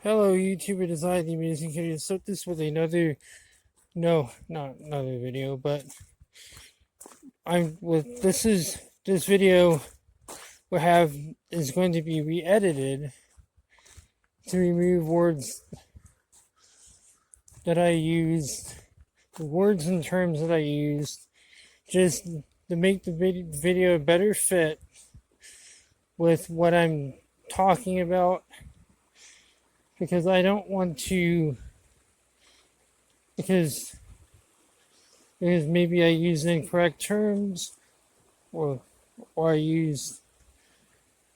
Hello, YouTuber Design the Amazing Kitty. So this with another, no, not another video, but this video is going to be re-edited to remove words that I used, words and terms that I used, just to make the video better fit with what I'm talking about, because I don't want to, because maybe I use incorrect terms, or or I used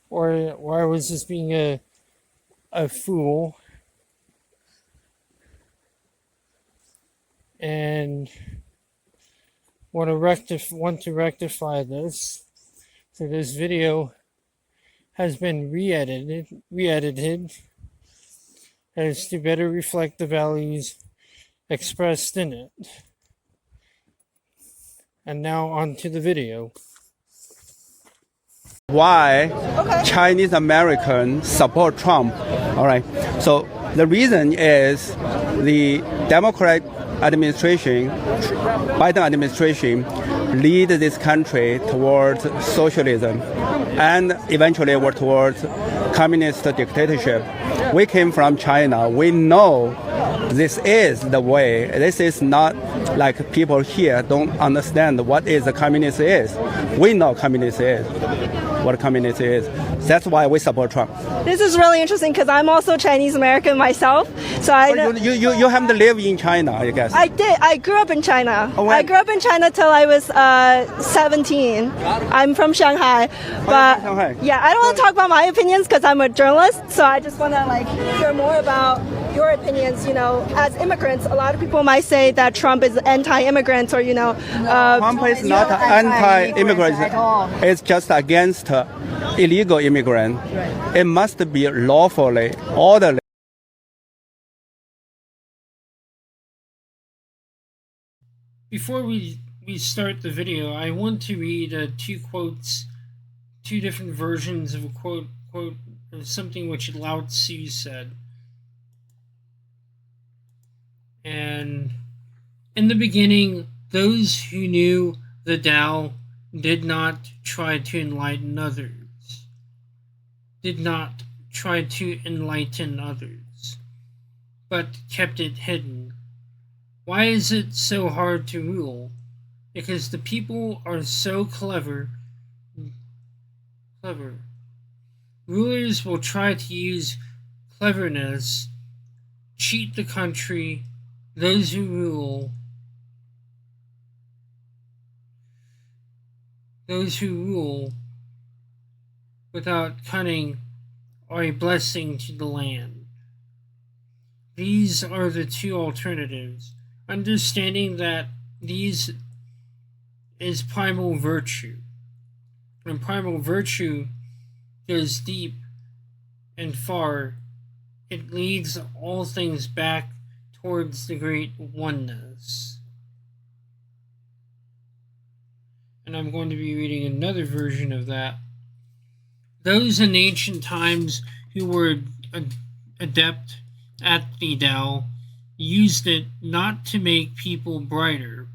or I was just being a fool, and want to rectify this. So this video has been re-edited as to better reflect the values expressed in it. And now on to the video. Why Chinese Americans support Trump? All right. So the reason is the Democrat administration, Biden administration, lead this country towards socialism and eventually towards communist dictatorship. We came from China. We know this is the way. This is not like people here don't understand what is the communist is. We know communist is what communist is. That's why we support Trump. This is really interesting because I'm also Chinese American myself. So you haven't lived in China, I guess. I did. I grew up in China. Oh, I grew up in China till I was 17. I'm from Shanghai, but Shanghai. yeah, I don't want to talk about my opinions because I'm a journalist. So I just want to hear more about your opinions. You know, as immigrants, a lot of people might say that Trump is anti-immigrant, or Trump is not anti-immigrant. It's just against illegal immigrant. Right. It must be lawfully, orderly. Before we start the video, I want to read two quotes, two different versions of a quote of something which Lao Tzu said. And in the beginning, those who knew the Tao did not try to enlighten others. Did not try to enlighten others, but kept it hidden. Why is it so hard to rule? Because the people are so clever. Rulers will try to use cleverness, cheat the country, those who rule. Those who rule without cunning are a blessing to the land. These are the two alternatives. Understanding that these is primal virtue. And primal virtue goes deep and far. It leads all things back towards the great oneness. And I'm going to be reading another version of that. Those in ancient times who were adept at the Tao used it not to make people brighter,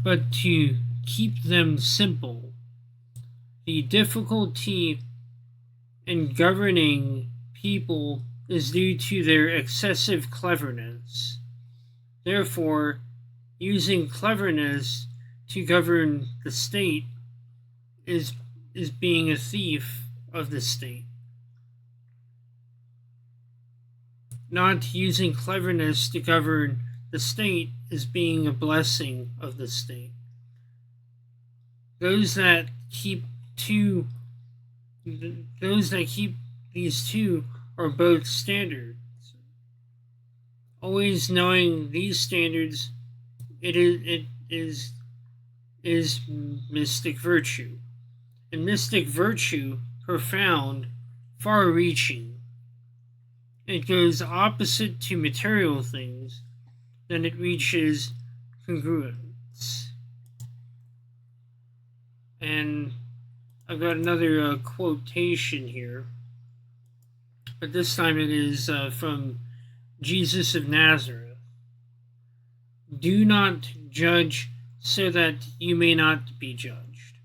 but to keep them simple. The difficulty in governing people is due to their excessive cleverness. Therefore, using cleverness to govern the state is being a thief of the state. Not using cleverness to govern the state is being a blessing of the state. Those that keep these two are both standards. Always knowing these standards, it is mystic virtue. And mystic virtue, profound, far-reaching. It goes opposite to material things, then it reaches congruence. And I've got another quotation here. but this time it is from Jesus of Nazareth. Do not judge so that you may not be judged.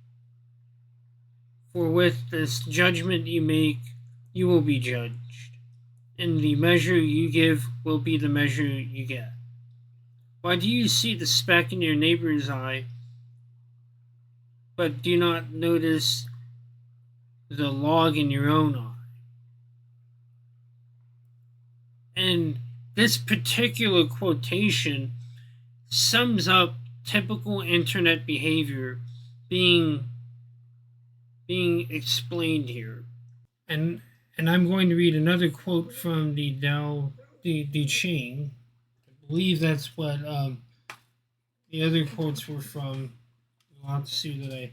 For with this judgment you make, you will be judged, and the measure you give will be the measure you get. Why do you see the speck in your neighbor's eye, but do not notice the log in your own eye? And this particular quotation sums up typical internet behavior being explained here. And I'm going to read another quote from the Tao Te Ching. I believe that's what the other quotes were from. I'll have to see that I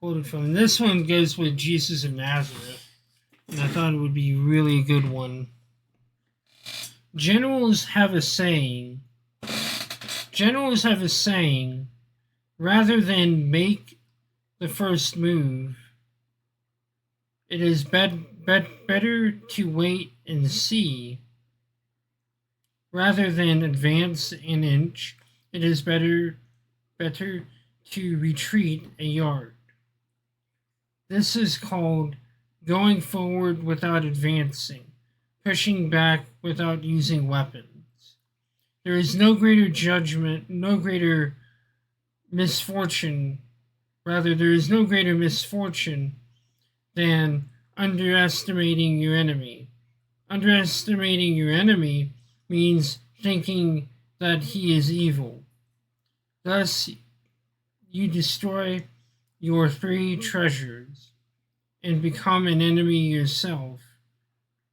quoted from. And this one goes with Jesus of Nazareth, and I thought it would be really a good one. Generals have a saying, rather than make the first move, it is better to wait and see. Rather than advance an inch, it is better to retreat a yard. This is called going forward without advancing, pushing back without using weapons. There is no greater judgment, no greater misfortune. Rather, there is no greater misfortune than underestimating your enemy. Underestimating your enemy means thinking that he is evil. Thus, you destroy your three treasures and become an enemy yourself.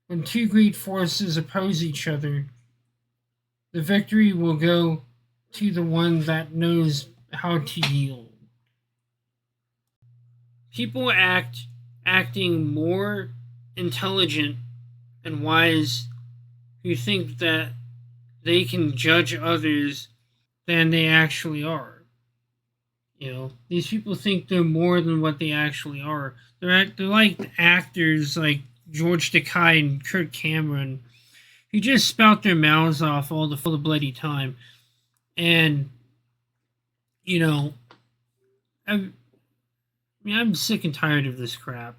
When two great forces oppose each other, the victory will go to the one that knows how to yield. People acting more intelligent and wise who think that they can judge others than they actually are. You know, these people think they're more than what they actually are. They're like actors like George Takei and Kirk Cameron, who just spout their mouths off all the bloody time. And, you know, I'm sick and tired of this crap.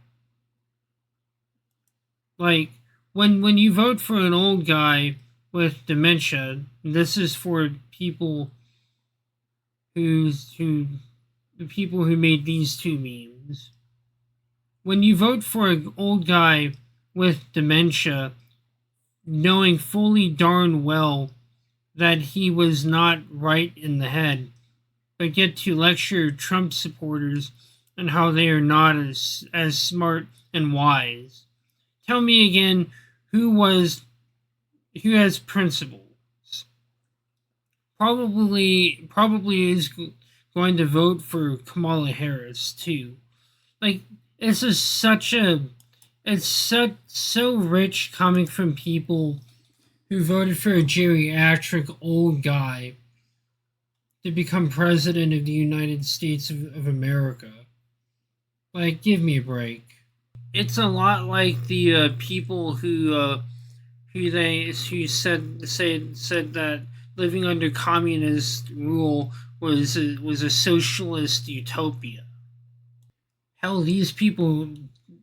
Like, when you vote for an old guy with dementia, this is for people the people who made these two memes. When you vote for an old guy with dementia, knowing fully darn well that he was not right in the head, but get to lecture Trump supporters on how they are not as smart and wise. Tell me again, who has principles? Probably is going to vote for Kamala Harris too. Like, it's so rich coming from people who voted for a geriatric old guy to become president of the United States of America. Like, give me a break. It's a lot like the people who said that living under communist rule was a socialist utopia. Hell, these people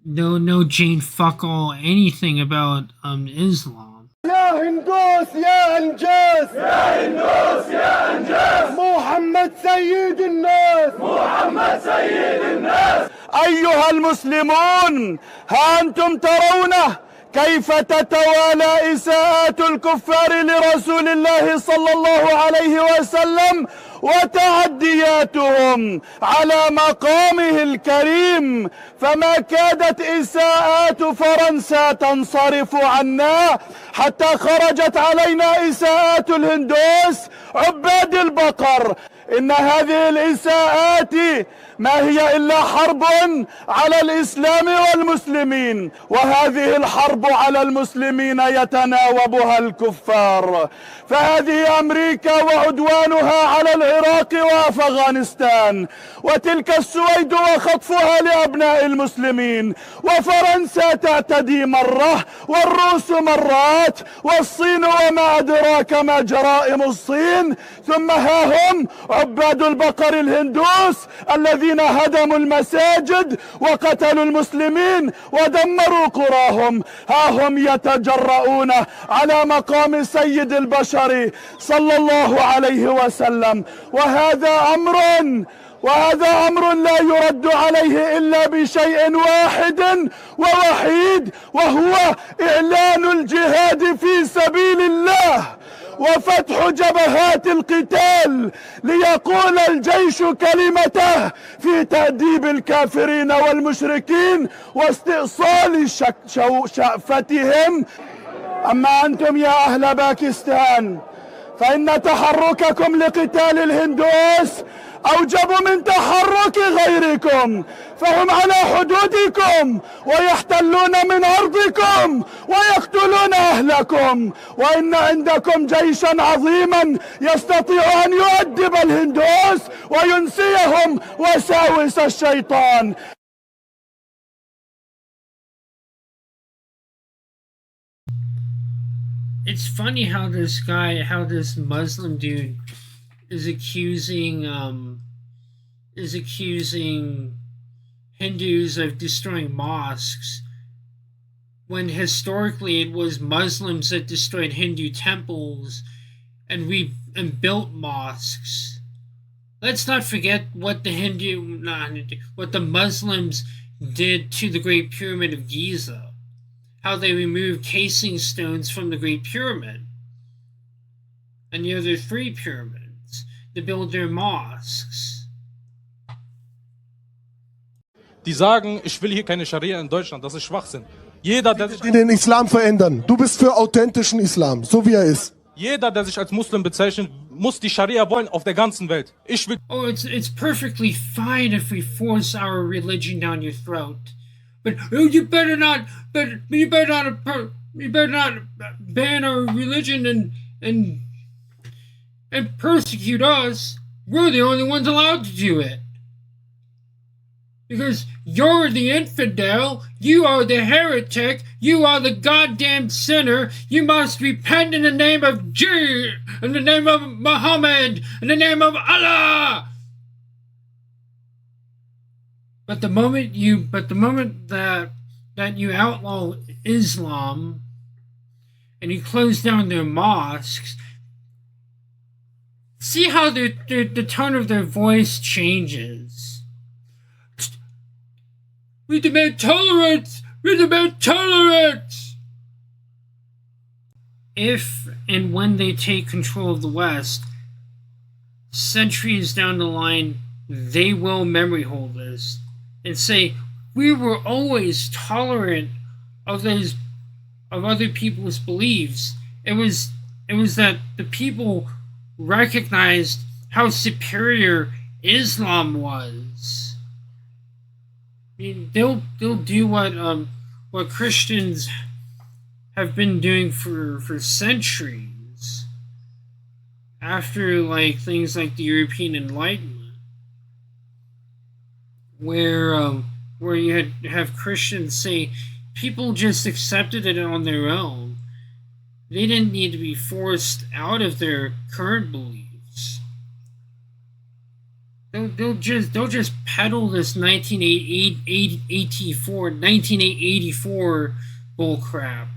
know Jane fuck all anything about Islam. يا هندوس يا انجاز يا هندوس يا انجاز محمد سيد الناس محمد سيد الناس ايها المسلمون ها انتم ترونه كيف تتوالى إساءات الكفار لرسول الله صلى الله عليه وسلم وتعدياتهم على مقامه الكريم فما كادت إساءات فرنسا تنصرف عنا حتى خرجت علينا إساءات الهندوس عباد البقر إن هذه الإساءات ما هي إلا حرب على الإسلام والمسلمين، وهذه الحرب على المسلمين يتناوبها الكفار. فهذه أمريكا وعدوانها على العراق وأفغانستان، وتلك السويد وخطفها لأبناء المسلمين، وفرنسا تعتدي مرة والروس مرات، والصين وما أدراك ما جرائم الصين، ثم ها هم عباد البقر الهندوس الذين هدموا المساجد وقتلوا المسلمين ودمروا قراهم، ها هم يتجرؤون على مقام سيد البشر صلى الله عليه وسلم. وهذا أمر لا يرد عليه إلا بشيء واحد ووحيد، وهو إعلان الجهاد في سبيل الله وفتح جبهات القتال ليقول الجيش كلمته في تأديب الكافرين والمشركين واستئصال شأفتهم. أما أنتم يا أهل باكستان فإن تحرككم لقتال الهندوس أوجب من تحرك غيركم، فهم على حدودكم ويحتلون من أرضكم ويقتلون أهلكم، وإن عندكم جيشا عظيما يستطيع أن يؤدب الهندوس وينسيهم وساوس الشيطان. It's funny how this Muslim dude is accusing Hindus of destroying mosques, when historically it was Muslims that destroyed Hindu temples and built mosques. Let's not forget what the Muslims did to the Great Pyramid of Giza. How they removed casing stones from the Great Pyramid and the other 3 pyramids to build their mosques. Die sagen, ich will hier keine Scharia in Deutschland, das ist Schwachsinn. Jeder, der sich den Islam verändern. Du bist für authentischen Islam, so wie er ist. Jeder, der sich als Muslim bezeichnet, muss die Scharia wollen auf der ganzen Welt. Ich will. Oh, it's perfectly fine if we force our religion down your throat. But you better not ban our religion and persecute us. We're the only ones allowed to do it. Because you're the infidel, you are the heretic, you are the goddamn sinner, you must repent in the name of in the name of Muhammad, in the name of Allah. But the moment that you outlaw Islam and you close down their mosques, see how the tone of their voice changes. We demand tolerance! We demand tolerance! If and when they take control of the West, centuries down the line, they will memory hold this and say, we were always tolerant of other people's beliefs. It was that the people recognized how superior Islam was. I mean, they'll do what Christians have been doing for centuries after things like the European Enlightenment, where you have Christians say people just accepted it on their own. They didn't need to be forced out of their current beliefs. They'll just peddle this 1984 bullcrap,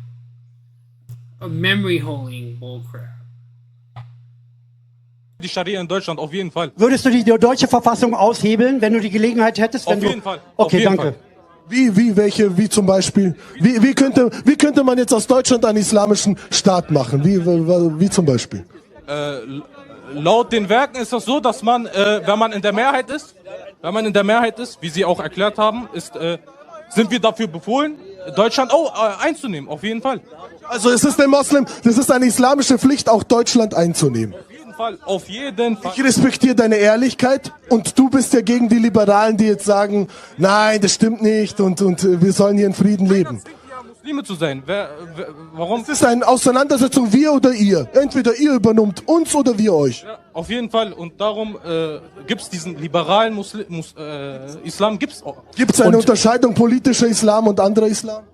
a memory holding bullcrap. Die Scharia in Deutschland, auf jeden Fall. Würdest du die deutsche Verfassung aushebeln, wenn du die Gelegenheit hättest? Auf jeden Fall. Okay, danke. Wie zum Beispiel? Wie könnte man jetzt aus Deutschland einen islamischen Staat machen? Wie zum Beispiel? Laut den Werken ist das so, dass man, wenn man in der Mehrheit ist, wie Sie auch erklärt haben, sind wir dafür befohlen, Deutschland einzunehmen, auf jeden Fall. Also es ist eine islamische Pflicht, auch Deutschland einzunehmen. Fall. Auf jeden Fall. Ich respektiere deine Ehrlichkeit und du bist ja gegen die Liberalen, die jetzt sagen, nein, das stimmt nicht und wir sollen hier in Frieden leben. Muslime zu sein. Warum? Es ist eine Auseinandersetzung, wir oder ihr. Entweder ihr übernimmt uns oder wir euch. Ja, auf jeden Fall. Und darum gibt es diesen liberalen Islam. Gibt es eine Unterscheidung politischer Islam und anderer Islam?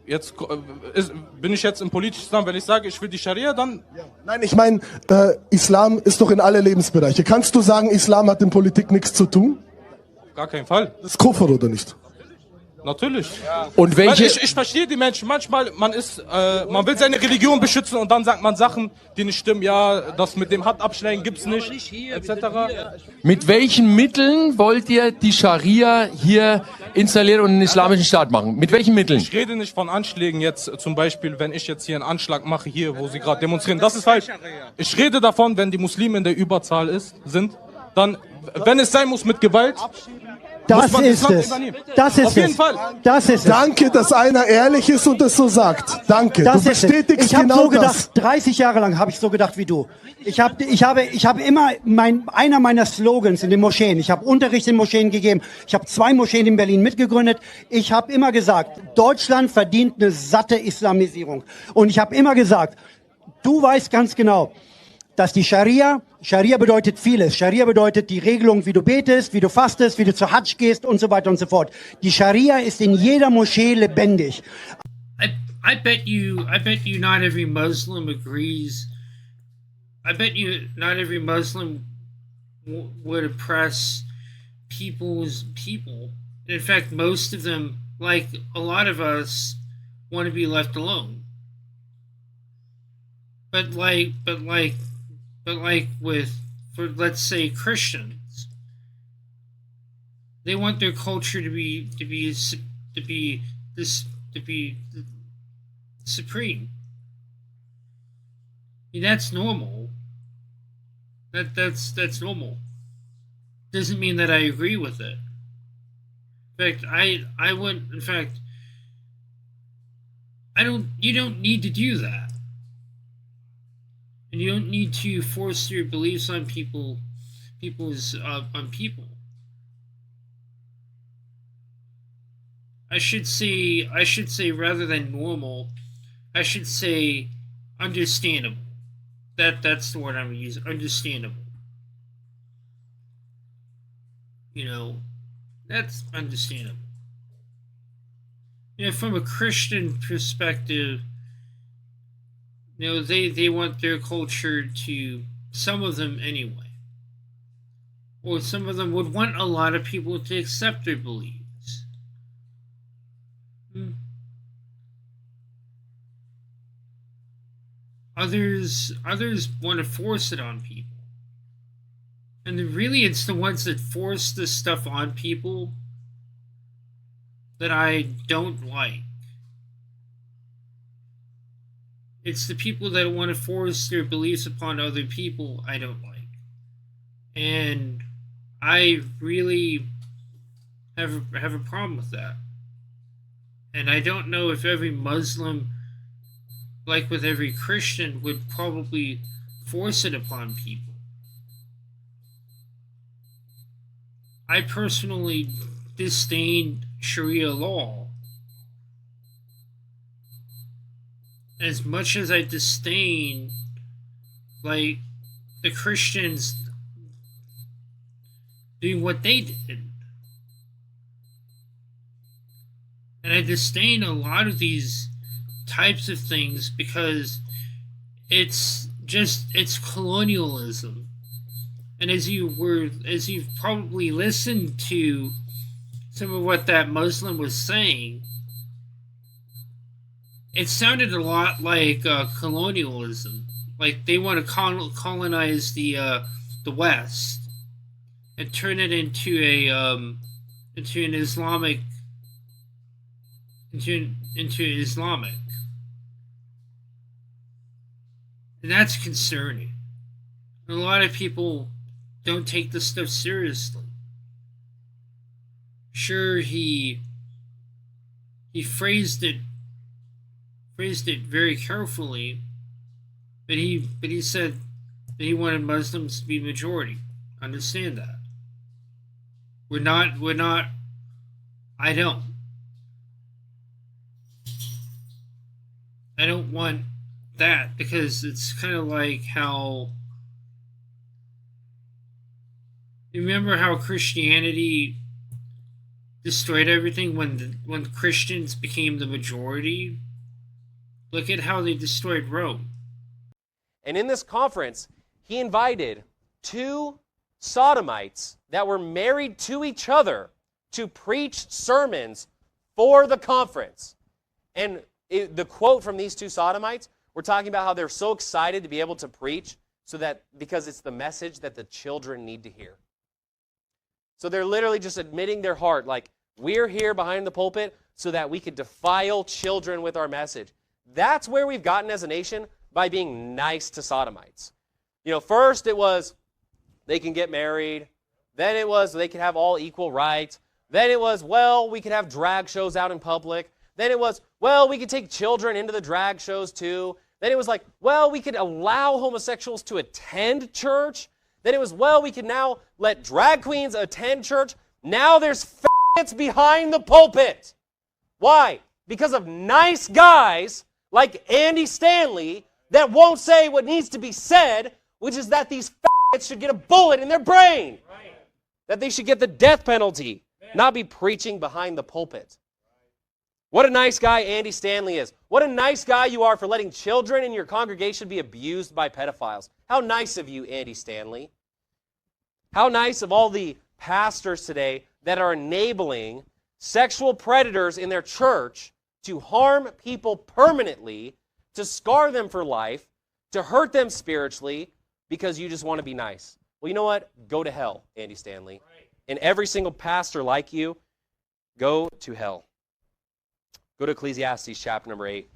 Jetzt bin ich jetzt im politischen Islam, wenn ich sage, ich will die Scharia, dann... Ja. Nein, ich meine, Islam ist doch in alle Lebensbereiche. Kannst du sagen, Islam hat in Politik nichts zu tun? Gar keinen Fall. Das ist Kufr oder nicht? Natürlich. Ja. Und welche? Ich verstehe die Menschen. Manchmal, man will seine Religion beschützen und dann sagt man Sachen, die nicht stimmen. Ja, das mit dem Handabschlägen gibt's nicht, etc. Mit welchen Mitteln wollt ihr die Scharia hier installieren und einen islamischen Staat machen? Mit welchen Mitteln? Ich rede nicht von Anschlägen jetzt, zum Beispiel, wenn ich jetzt hier einen Anschlag mache, hier, wo sie gerade demonstrieren. Das ist falsch. Ich rede davon, wenn die Muslime in der Überzahl sind, dann, wenn es sein muss, mit Gewalt. Das ist es. Das ist Auf jeden es. Fall. Das ist es. Danke, dass einer ehrlich ist und das so sagt. Danke. Das du ist es. bestätigst Ich habe genau so gedacht, das. 30 Jahre lang habe ich so gedacht wie du. Ich habe immer einer meiner Slogans in den Moscheen. Ich habe Unterricht in Moscheen gegeben. Ich habe 2 Moscheen in Berlin mitgegründet. Ich habe immer gesagt, Deutschland verdient eine satte Islamisierung. Und ich habe immer gesagt, du weißt ganz genau, dass die Scharia bedeutet vieles. Scharia bedeutet die Regelung, wie du betest, wie du fastest, wie du zur Hajj gehst und so weiter und so fort. Die Scharia ist in jeder Moschee lebendig. I bet you not every Muslim agrees. I bet you not every Muslim would oppress people. In fact, most of them, like a lot of us, want to be left alone. But for let's say Christians, they want their culture to be supreme. I mean, that's normal. That's normal. Doesn't mean that I agree with it. In fact, I wouldn't. In fact, you don't need to do that. And you don't need to force your beliefs on people. I should say rather than normal, I should say understandable. That's the word I'm gonna use. Understandable. You know, that's understandable. You know, from a Christian perspective, you know, they want their culture to, some of them anyway, or some of them would want a lot of people to accept their beliefs. Others want to force it on people. And then really it's the ones that force this stuff on people that I don't like. It's the people that want to force their beliefs upon other people I don't like. And I really have a problem with that. And I don't know if every Muslim, like with every Christian, would probably force it upon people. I personally disdain Sharia law. As much as I disdain, like, the Christians doing what they did. And I disdain a lot of these types of things because it's colonialism. And as you've probably listened to some of what that Muslim was saying, it sounded a lot like colonialism. Like they want to colonize the West and turn it into an Islamic into Islamic. And that's concerning. And a lot of people don't take this stuff seriously. Sure, he phrased it very carefully, but he said He wanted Muslims to be majority. Understand that. We're not, I don't want that, because it's kind of like how, you remember how Christianity destroyed everything when Christians became the majority? Look at how they destroyed Rome. And in this conference, he invited 2 sodomites that were married to each other to preach sermons for the conference. And the quote from these 2 sodomites, we're talking about how they're so excited to be able to preach because it's the message that the children need to hear. So they're literally just admitting their heart, like, we're here behind the pulpit so that we could defile children with our message. That's where we've gotten as a nation, by being nice to sodomites. First it was they can get married. Then it was they could have all equal rights. Then it was, well, we could have drag shows out in public. Then it was, well, we could take children into the drag shows too. Then it was like, well, we could allow homosexuals to attend church. Then it was, well, we can now let drag queens attend church. Now there's faggots behind the pulpit. Why? Because of nice guys like Andy Stanley that won't say what needs to be said, which is that these faggots should get a bullet in their brain. Right. That they should get the death penalty, not be preaching behind the pulpit. What a nice guy Andy Stanley is. What a nice guy you are for letting children in your congregation be abused by pedophiles. How nice of you, Andy Stanley. How nice of all the pastors today that are enabling sexual predators in their church to harm people permanently, to scar them for life, to hurt them spiritually, because you just want to be nice. Well, you know what? Go to hell, Andy Stanley. Right. And every single pastor like you, go to hell. Go to Ecclesiastes chapter number 8.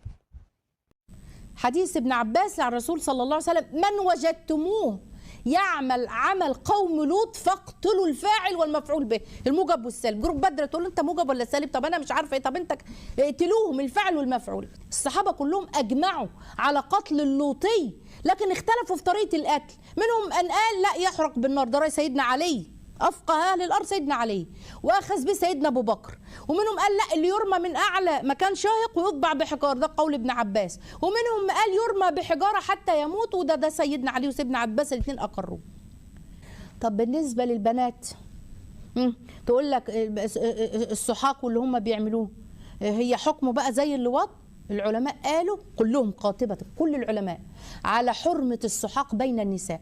حديث ابن عباس على الرسول صلى الله عليه وسلم: من وجدتموه يعمل عمل قوم لوط فاقتلوا الفاعل والمفعول به. الموجب والسالب. جروب بدر تقول له انت موجب ولا سالب؟ طب انا مش عارفه ايه. طب انت اقتلوهم، الفاعل والمفعول. الصحابه كلهم اجمعوا على قتل اللوطي، لكن اختلفوا في طريقه القتل. منهم ان قال لا يحرق بالنار، ده راي سيدنا علي، افقه اهل الارض سيدنا علي، واخذ به سيدنا ابو بكر. ومنهم قال لا، اللي يرمى من اعلى مكان شاهق ويطبع بحجار، ده قول ابن عباس. ومنهم قال يرمى بحجاره حتى يموت، وده سيدنا علي وسيدنا عباس الاثنين اقروه. طب بالنسبه للبنات، تقول لك السحاق واللي هم بيعملوه هي حكمه بقى زي اللواط. العلماء قالوا كلهم قاطبه، كل العلماء، على حرمه السحاق بين النساء.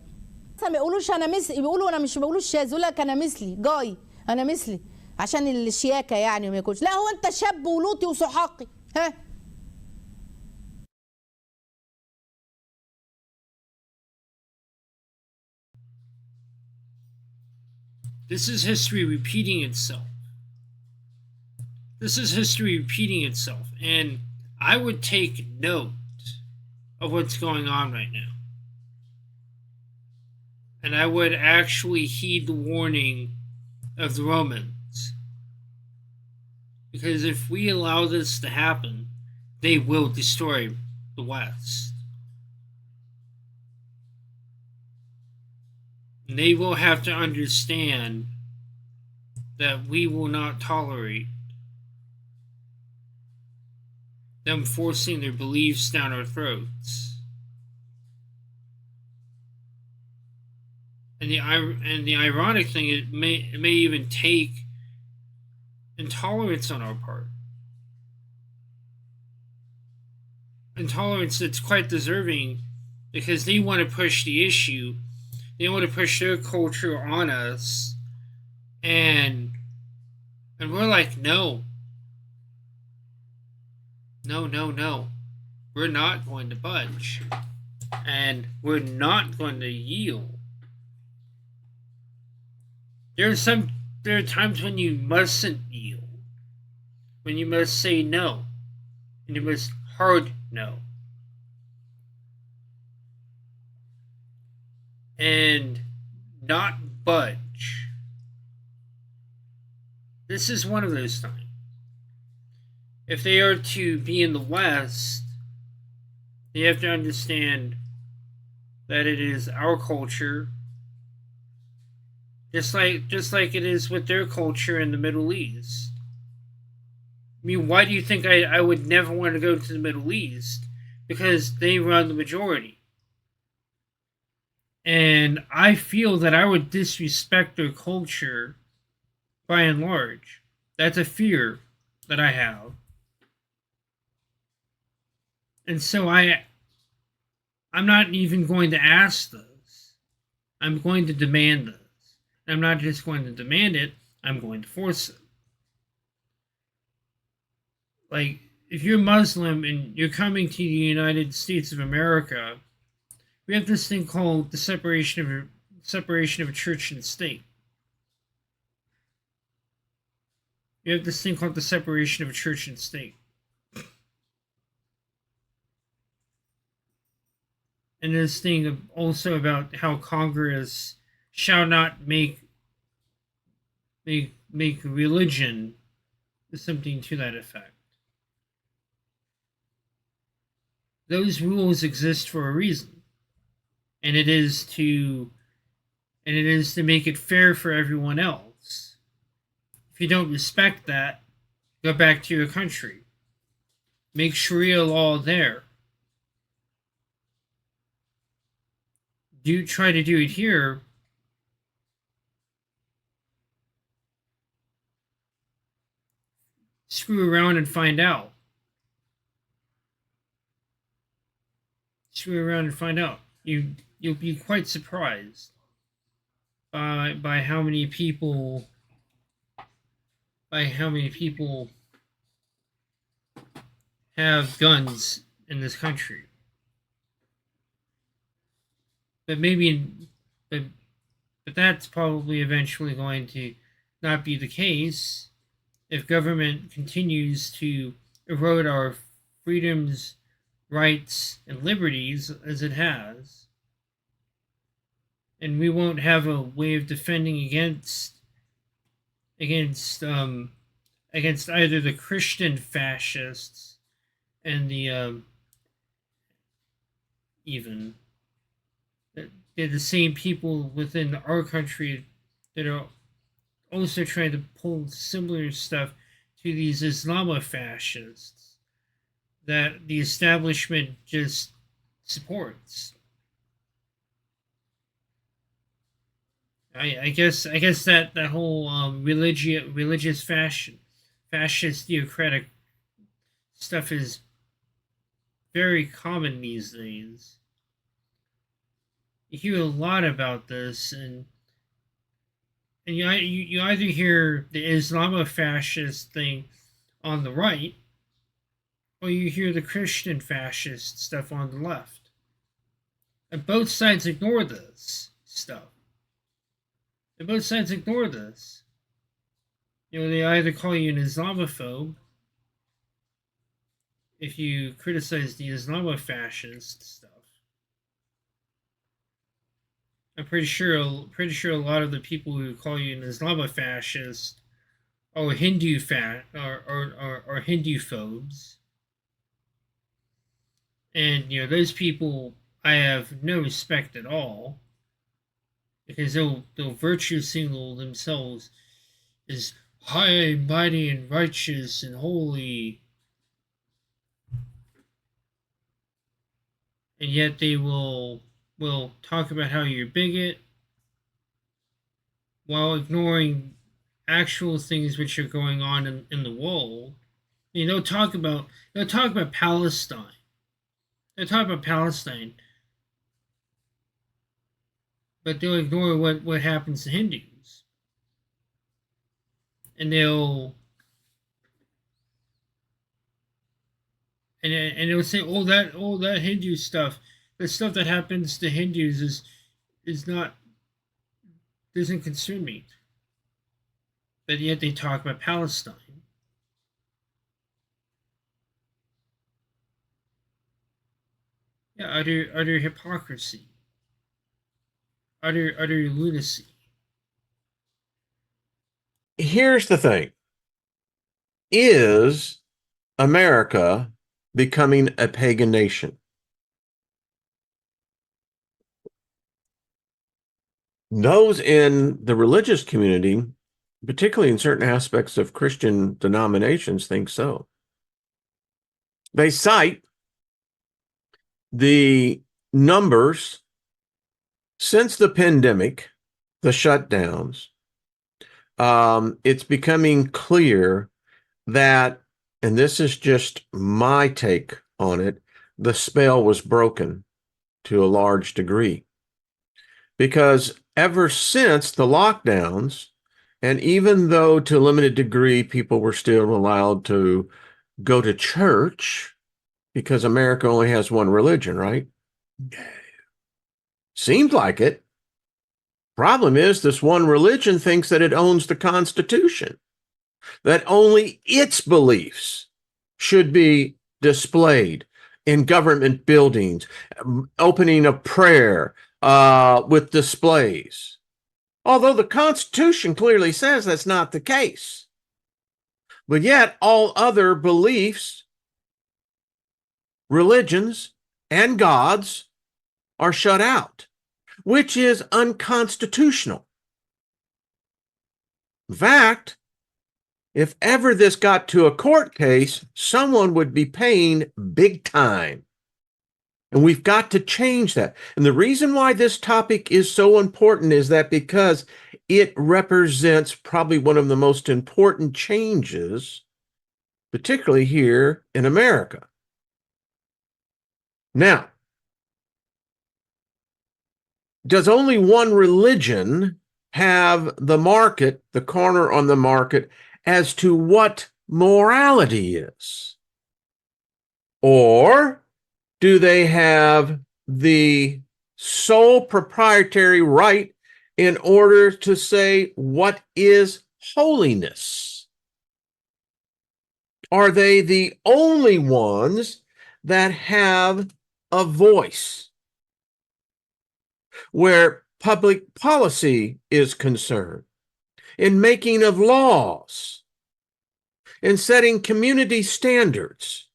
ما يقولوش انا مثلي، بيقولوا انا مش بقولوش شاذ، يقول لك انا مثلي جاي، انا مثلي عشان الشياكه يعني ما يكونش. لا، هو انت شاب ولوطي وسحاقي. ها، This is history repeating itself. This is history repeating itself, and I would take note of what's going on right now. And I would actually heed the warning of the Romans. Because if we allow this to happen, they will destroy the West. And they will have to understand that we will not tolerate them forcing their beliefs down our throats. And the ironic thing is, it may even take intolerance on our part. Intolerance that's quite deserving, because they want to push the issue. They want to push their culture on us. And we're like, no. No, no, no. We're not going to budge. And we're not going to yield. There are times when you mustn't yield. When you must say no. And you must hard no. And not budge. This is one of those times. If they are to be in the West, they have to understand that it is our culture, just like it is with their culture in the Middle East. I mean, why do you think I would never want to go to the Middle East? Because they run the majority. And I feel that I would disrespect their culture by and large. That's a fear that I have. And so I'm not even going to ask those. I'm going to demand those. I'm not just going to demand it, I'm going to force it. Like, if you're Muslim and you're coming to the United States of America, we have this thing called the separation of church and state. We have this thing called the separation of church and state. And this thing also about how Congress shall not make religion something to that effect. Those rules exist for a reason, and it is to make it fair for everyone else. If you don't respect that, go back to your country. Make Sharia law there. Try to do it here. Screw around and find out. Screw around and find out. You'll be quite surprised by how many people have guns in this country. But that's probably eventually going to not be the case if government continues to erode our freedoms, rights, and liberties as it has. And we won't have a way of defending against either the Christian fascists and the they're the same people within our country that are also trying to pull similar stuff to these Islamofascists that the establishment just supports. I guess that whole religious fascist theocratic stuff is very common these days. You hear a lot about this, and you either hear the Islamofascist thing on the right, or you hear the Christian fascist stuff on the left. And both sides ignore this stuff. And both sides ignore this. They either call you an Islamophobe if you criticize the Islamofascist stuff. I'm pretty sure a lot of the people who call you an Islamofascist are Hindu or Hindu phobes. And those people I have no respect at all, because they'll virtue signal themselves as high, mighty, and righteous and holy, and yet they will talk about how you're a bigot while ignoring actual things which are going on in the world. They'll talk about Palestine. They'll talk about Palestine, but they'll ignore what happens to Hindus. And they'll say, oh, that Hindu stuff, the stuff that happens to Hindus doesn't concern me. But yet they talk about Palestine. Yeah, utter hypocrisy. Utter lunacy. Here's the thing. Is America becoming a pagan nation? those in the religious community, particularly in certain aspects of Christian denominations, think so. They cite the numbers since the pandemic, the shutdowns. It's becoming clear that, and this is just my take on it, the spell was broken to a large degree. Because ever since the lockdowns, and even though to a limited degree people were still allowed to go to church, because America only has one religion, right? Seems like it. Problem is, this one religion thinks that it owns the Constitution, that only its beliefs should be displayed in government buildings, opening a prayer with displays. Although the Constitution clearly says that's not the case. But yet all other beliefs, religions, and gods are shut out, which is unconstitutional. In fact, if ever this got to a court case, someone would be paying big time. And we've got to change that. And the reason why this topic is so important is that because it represents probably one of the most important changes, particularly here in America. Now, does only one religion have the market, the corner on the market, as to what morality is? Or do they have the sole proprietary right in order to say what is holiness? Are they the only ones that have a voice where public policy is concerned, in making of laws, in setting community standards?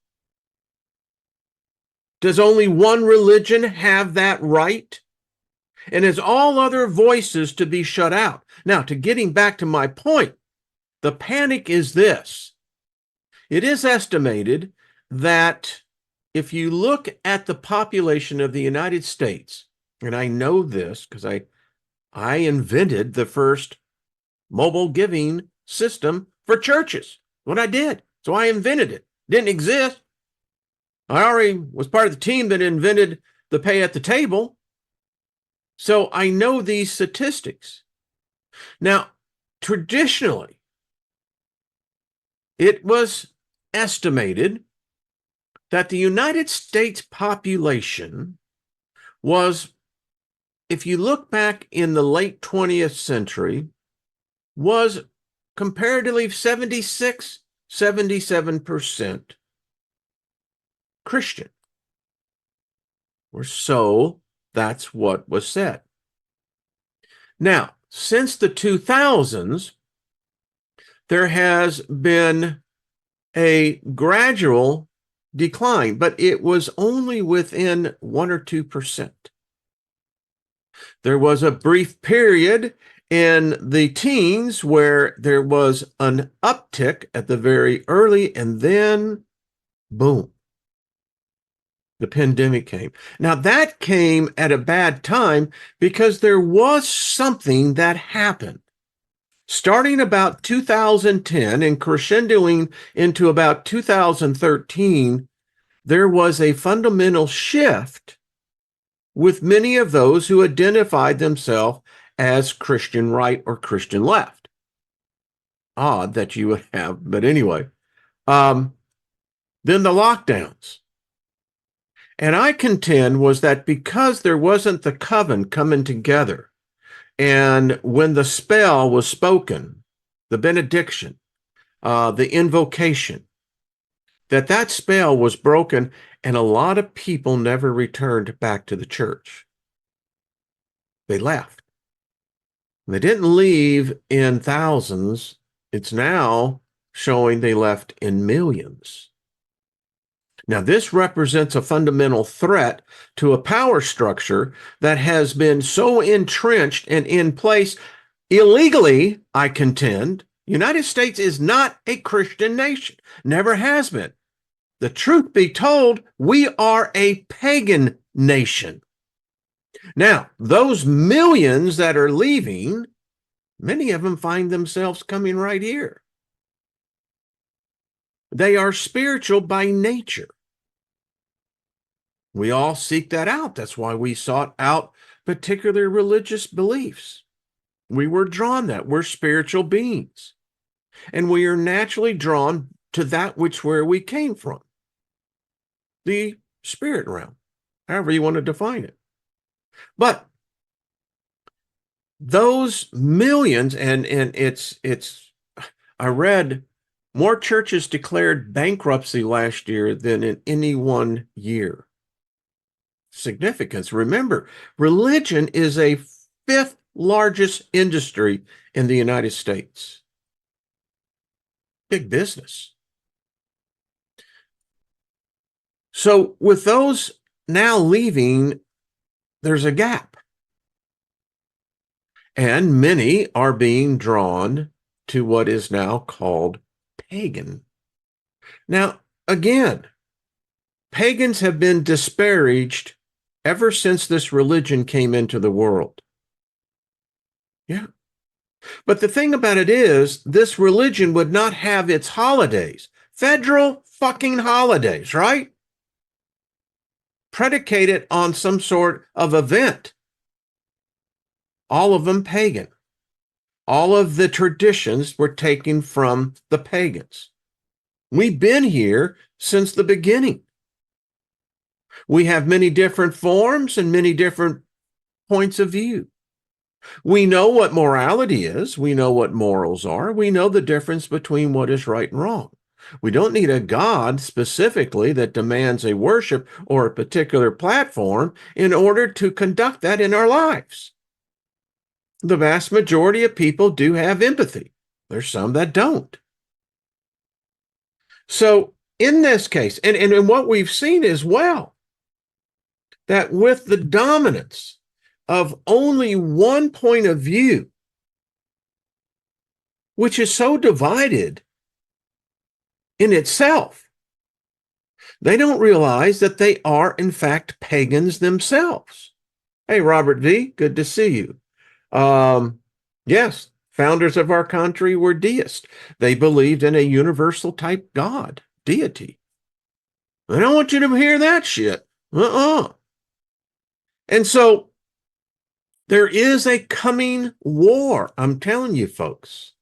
Does only one religion have that right? And is all other voices to be shut out? Now, to getting back to my point, the panic is this. It is estimated that if you look at the population of the United States, and I know this because I invented the first mobile giving system for churches. What I did. So I invented it. Didn't exist. I already was part of the team that invented the pay at the table. So I know these statistics. Now, traditionally, it was estimated that the United States population was, if you look back in the late 20th century, was comparatively 76, 77% Christian. Or so that's what was said. Now, since the 2000s, there has been a gradual decline, but it was only within 1 or 2%. There was a brief period in the teens where there was an uptick at the very early, and then boom, the pandemic came. Now that came at a bad time because there was something that happened. Starting about 2010 and crescendoing into about 2013, there was a fundamental shift with many of those who identified themselves as Christian right or Christian left. Odd that you would have, but anyway. Then the lockdowns. And I contend was that because there wasn't the coven coming together, and when the spell was spoken, the benediction, the invocation, that spell was broken, and a lot of people never returned back to the church. They left. They didn't leave in thousands. It's now showing they left in millions. Now, this represents a fundamental threat to a power structure that has been so entrenched and in place illegally, I contend. United States is not a Christian nation, never has been. The truth be told, we are a pagan nation. Now, those millions that are leaving, many of them find themselves coming right here. They are spiritual by nature. We all seek that out. That's why we sought out particular religious beliefs. We were drawn that. We're spiritual beings. And we are naturally drawn to that where we came from. The spirit realm, however you want to define it. But those millions, and I read more churches declared bankruptcy last year than in any one year. Significance. Remember, religion is a fifth largest industry in the United States. Big business. So with those now leaving, there's a gap. And many are being drawn to what is now called pagan. Now, again, pagans have been disparaged ever since this religion came into the world. Yeah. But the thing about it is, this religion would not have its holidays, federal fucking holidays, right? Predicated on some sort of event. All of them pagan. All of the traditions were taken from the pagans. We've been here since the beginning. We have many different forms and many different points of view. We know what morality is. We know what morals are. We know the difference between what is right and wrong. We don't need a God specifically that demands a worship or a particular platform in order to conduct that in our lives. The vast majority of people do have empathy. There's some that don't. So in this case, and what we've seen as well, that with the dominance of only one point of view, which is so divided in itself, they don't realize that they are, in fact, pagans themselves. Hey, Robert V., good to see you. Yes, founders of our country were deists. They believed in a universal type God, deity. I don't want you to hear that shit. And so there is a coming war. I'm telling you, folks.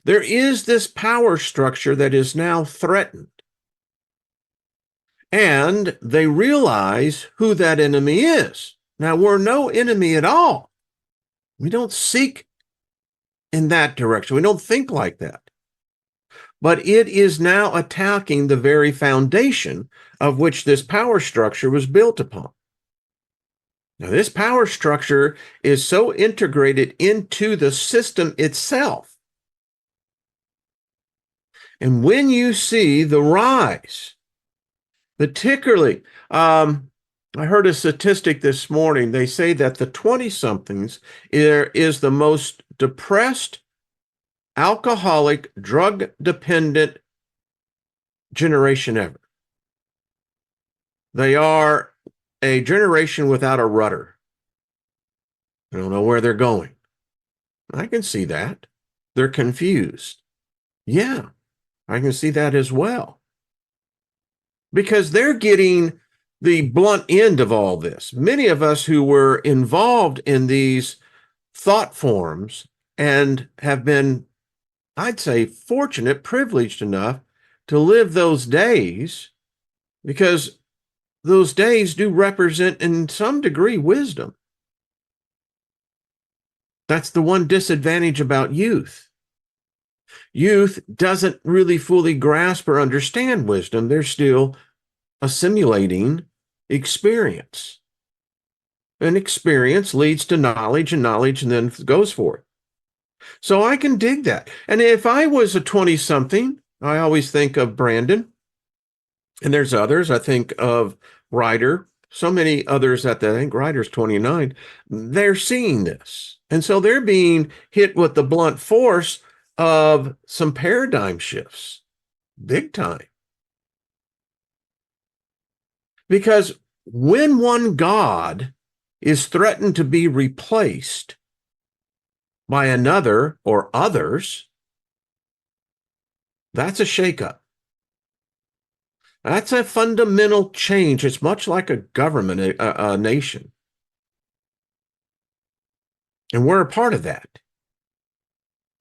There is this power structure that is now threatened. And they realize who that enemy is. Now, we're no enemy at all. We don't seek in that direction. We don't think like that. But it is now attacking the very foundation of which this power structure was built upon. Now, this power structure is so integrated into the system itself. And when you see the rise, particularly, I heard a statistic this morning. They say that the 20-somethings is the most depressed, alcoholic, drug-dependent generation ever. They are a generation without a rudder. They don't know where they're going. I can see that. They're confused. Yeah, I can see that as well. Because they're getting the blunt end of all this. Many of us who were involved in these thought forms and have been, I'd say, fortunate, privileged enough to live those days, because those days do represent, in some degree, wisdom. That's the one disadvantage about youth. Youth doesn't really fully grasp or understand wisdom. They're still assimilating experience. And experience leads to knowledge, and knowledge and then goes forth. So I can dig that. And if I was a 20-something, I always think of Brandon. And there's others. I think of Ryder, so many others I think Ryder's 29. They're seeing this. And so they're being hit with the blunt force of some paradigm shifts, big time. Because when one God is threatened to be replaced by another or others, that's a shakeup. That's a fundamental change. It's much like a government, a nation. And we're a part of that.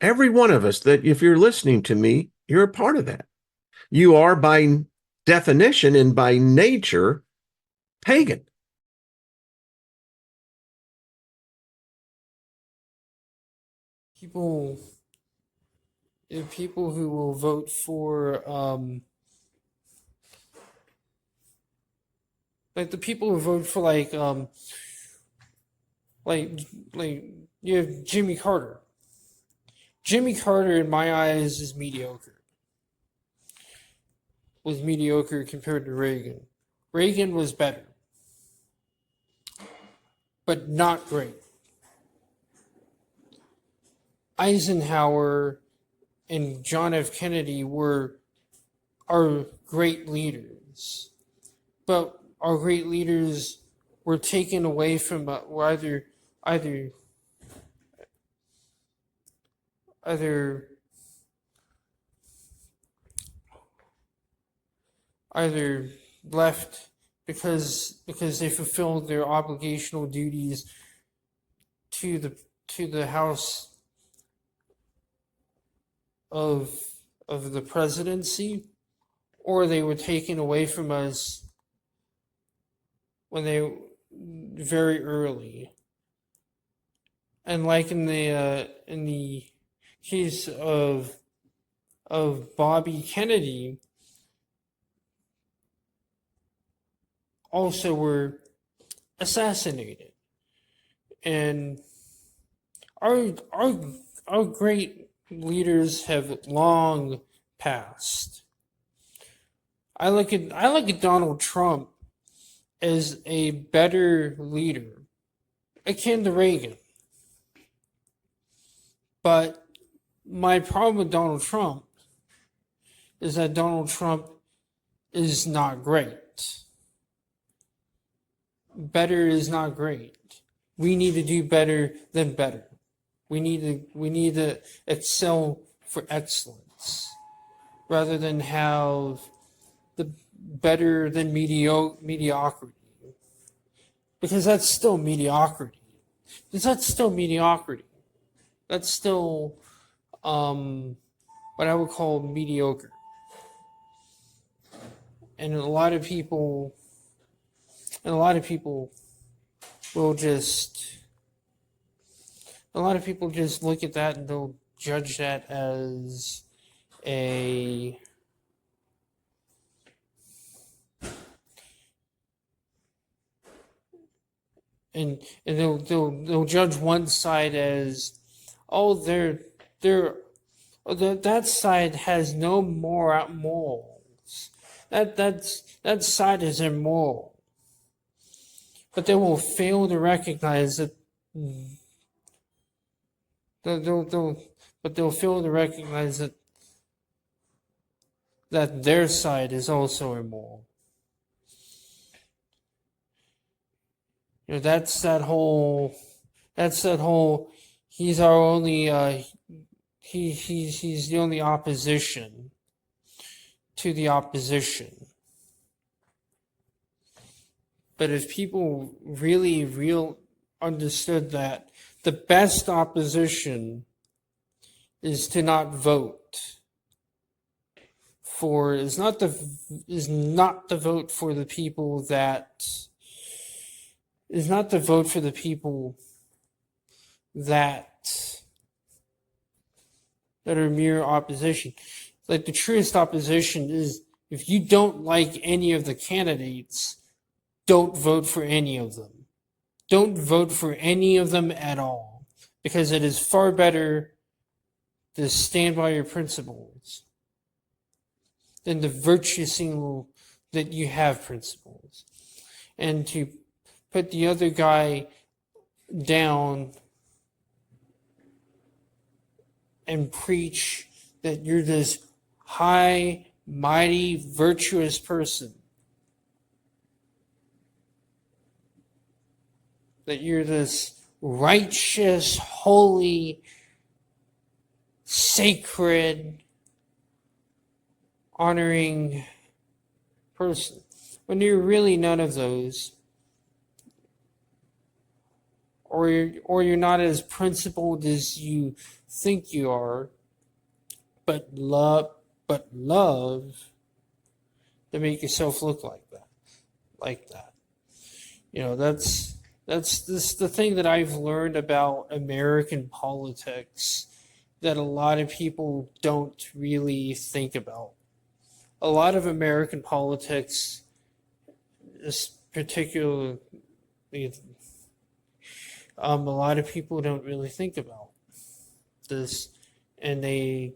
Every one of us, that if you're listening to me, you're a part of that. You are by definition and by nature pagan. People who will vote for like the people who vote for like you have Jimmy Carter. Jimmy Carter, in my eyes, is mediocre. Was mediocre compared to Reagan. Reagan was better, but not great. Eisenhower and John F. Kennedy are great leaders, but our great leaders were taken away from either left because they fulfilled their obligational duties to the House of the presidency, or they were taken away from us when they very early. And like in the case of Bobby Kennedy, also were assassinated. And our great leaders have long passed. I look at Donald Trump as a better leader, akin to Reagan. But my problem with Donald Trump is that Donald Trump is not great. Better is not great. We need to do better than better. We need to excel for excellence rather than have the better than mediocrity. Because that's still mediocrity. That's still what I would call mediocre. And a lot of people will just look at that and they'll judge that as a and they'll judge one side as, oh, that side has no morals. That side is immoral. But they will fail to recognize that they'll fail to recognize that their side is also immoral. You know, that's that whole he's our only he's the only opposition to the opposition. But if people really understood that the best opposition is to not vote for is not to vote for the people that are mere opposition. Like the truest opposition is if you don't like any of the candidates, don't vote for any of them. Don't vote for any of them at all, because it is far better to stand by your principles than to virtue signal that you have principles, and to put the other guy down and preach that you're this high, mighty, virtuous person, that you're this righteous, holy, sacred, honoring person, when you're really none of those, or you're not as principled as you think you are, but love to make yourself look like that. You know, that's the thing that I've learned about American politics that a lot of people don't really think about. A lot of American politics, particularly, a lot of people don't really think about this, and they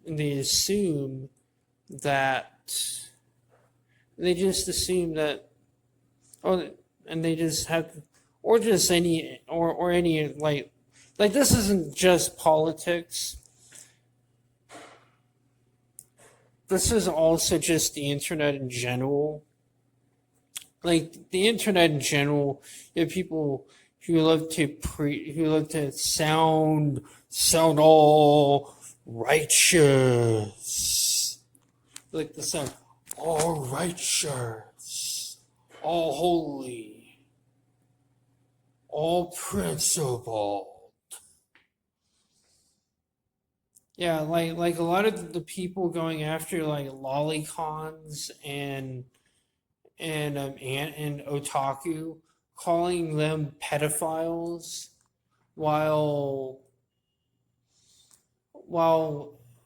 assume that they just assume that, and they just have, or just any or any like this isn't just politics. This is also just the internet in general. Like the internet in general, you have people who love to sound all righteous, like the sound all righteous, all holy, all principled. Yeah, like a lot of the people going after like lolicons and otaku, calling them pedophiles, while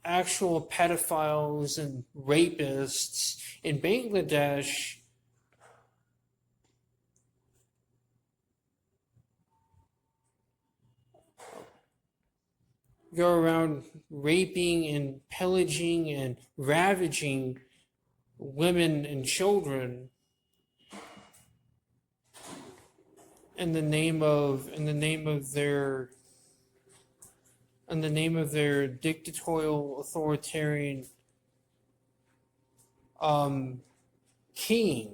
actual pedophiles and rapists in Bangladesh go around raping and pillaging and ravaging women and children in the name of their dictatorial authoritarian king.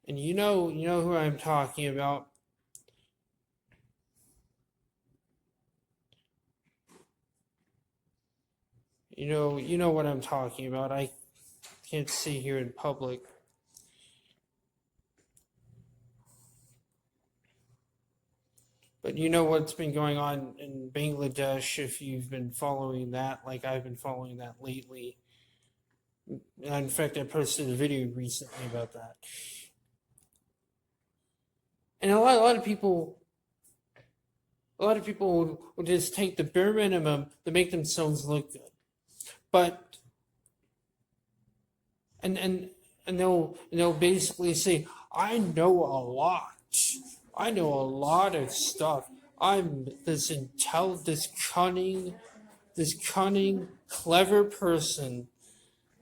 And you know who I'm talking about. You know what I'm talking about. I can't see here in public. But you know what's been going on in Bangladesh if you've been following that, like I've been following that lately. In fact, I posted a video recently about that. And a lot of people will just take the bare minimum to make themselves look good. But and they'll basically say, I know a lot. I know a lot of stuff. I'm this cunning, clever person.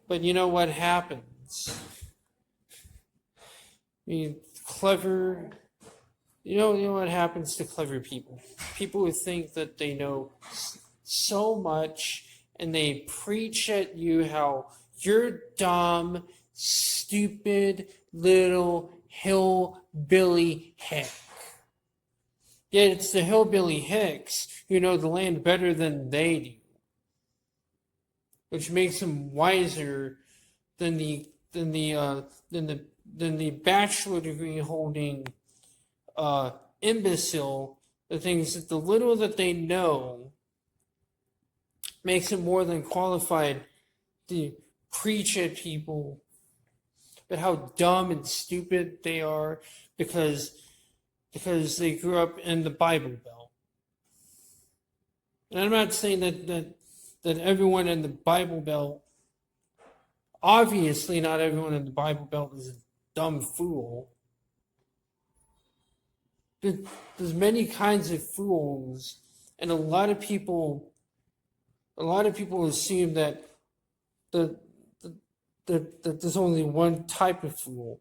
But you know what happens? You know what happens to clever people? People who think that they know so much, and they preach at you how you're dumb, stupid, little hillbilly hick. Yet it's the hillbilly hicks who know the land better than they do, which makes them wiser than the bachelor degree holding imbecile. The things that the little that they know makes them more than qualified to preach at people but how dumb and stupid they are because they grew up in the Bible Belt. And I'm not saying that everyone in the Bible Belt, obviously not everyone in the Bible Belt is a dumb fool. There's many kinds of fools, and a lot of people a lot of people assume that that there's only one type of fool.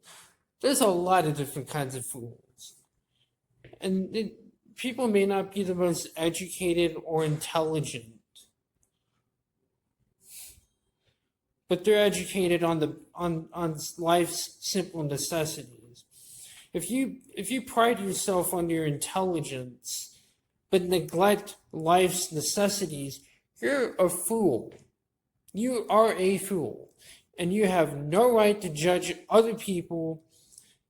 There's a lot of different kinds of fools. And people may not be the most educated or intelligent, but they're educated on life's simple necessities. If you pride yourself on your intelligence but neglect life's necessities, you're a fool. You are a fool. And you have no right to judge other people,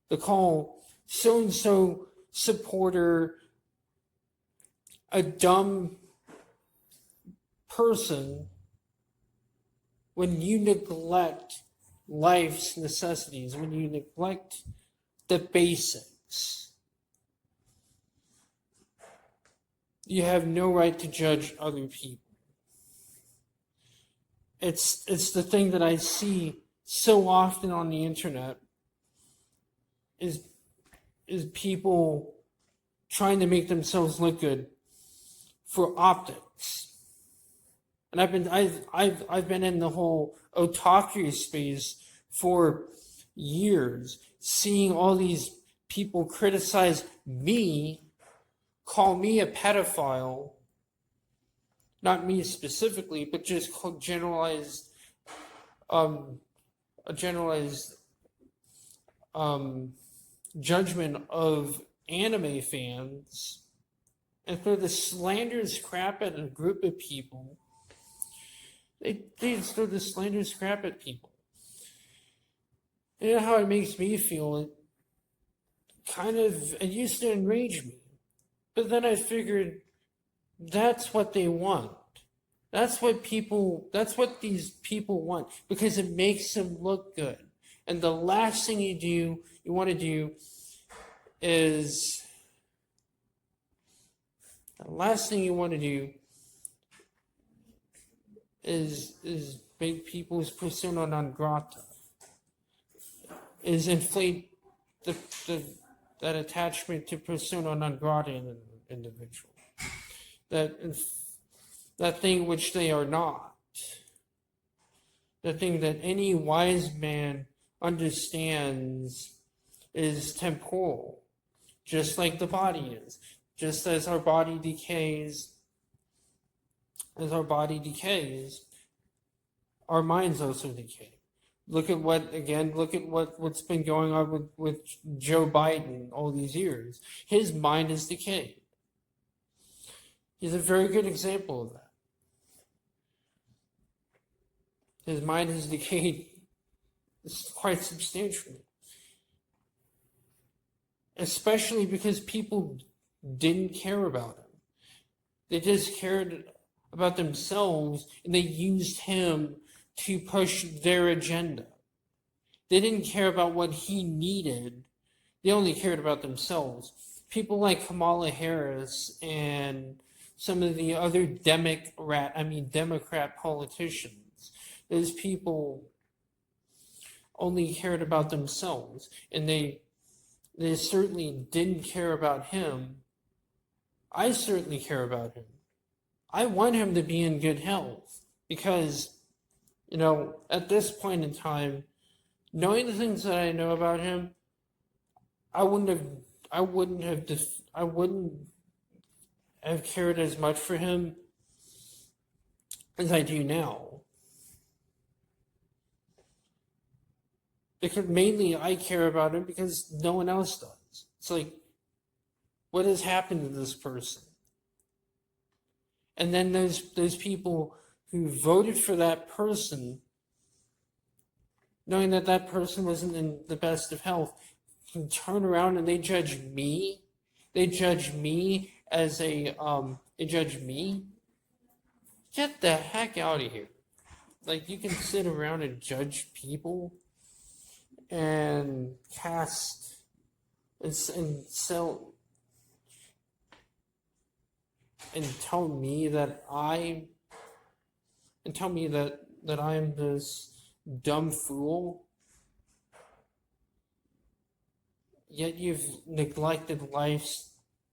to call so-and-so supporter a dumb person when you neglect life's necessities, when you neglect the basics. You have no right to judge other people. It's the thing that I see so often on the internet is people trying to make themselves look good for optics. And I've been in the whole otaku space for years, seeing all these people criticize me, call me a pedophile. Not me specifically, but just a generalized judgment of anime fans, and throw the slanderous crap at a group of people. They just throw the slanderous crap at people. You know how it makes me feel? It used to enrage me, but then I figured, that's what they want. That's what these people want, because it makes them look good. And the last thing you want to do is make people's persona non grata, is inflate that attachment to persona non grata in an individual. That thing which they are not. The thing that any wise man understands is temporal, just like the body is. Just as our body decays, our minds also decay. Look at what's been going on with Joe Biden all these years. His mind is decayed. He's a very good example of that. His mind has decayed quite substantially. Especially because people didn't care about him. They just cared about themselves, and they used him to push their agenda. They didn't care about what he needed. They only cared about themselves. People like Kamala Harris and some of the other Democrat politicians, those people only cared about themselves, and they certainly didn't care about him. I certainly care about him. I want him to be in good health because, at this point in time, knowing the things that I know about him, I wouldn't have cared as much for him as I do now. Because mainly I care about him because no one else does. It's like, what has happened to this person? And then those people who voted for that person, knowing that that person wasn't in the best of health, can turn around and they judge me. They judge me as they judge me. Get the heck out of here. Like, you can sit around and judge people and cast and sell and tell me that I'm this dumb fool, yet you've neglected life's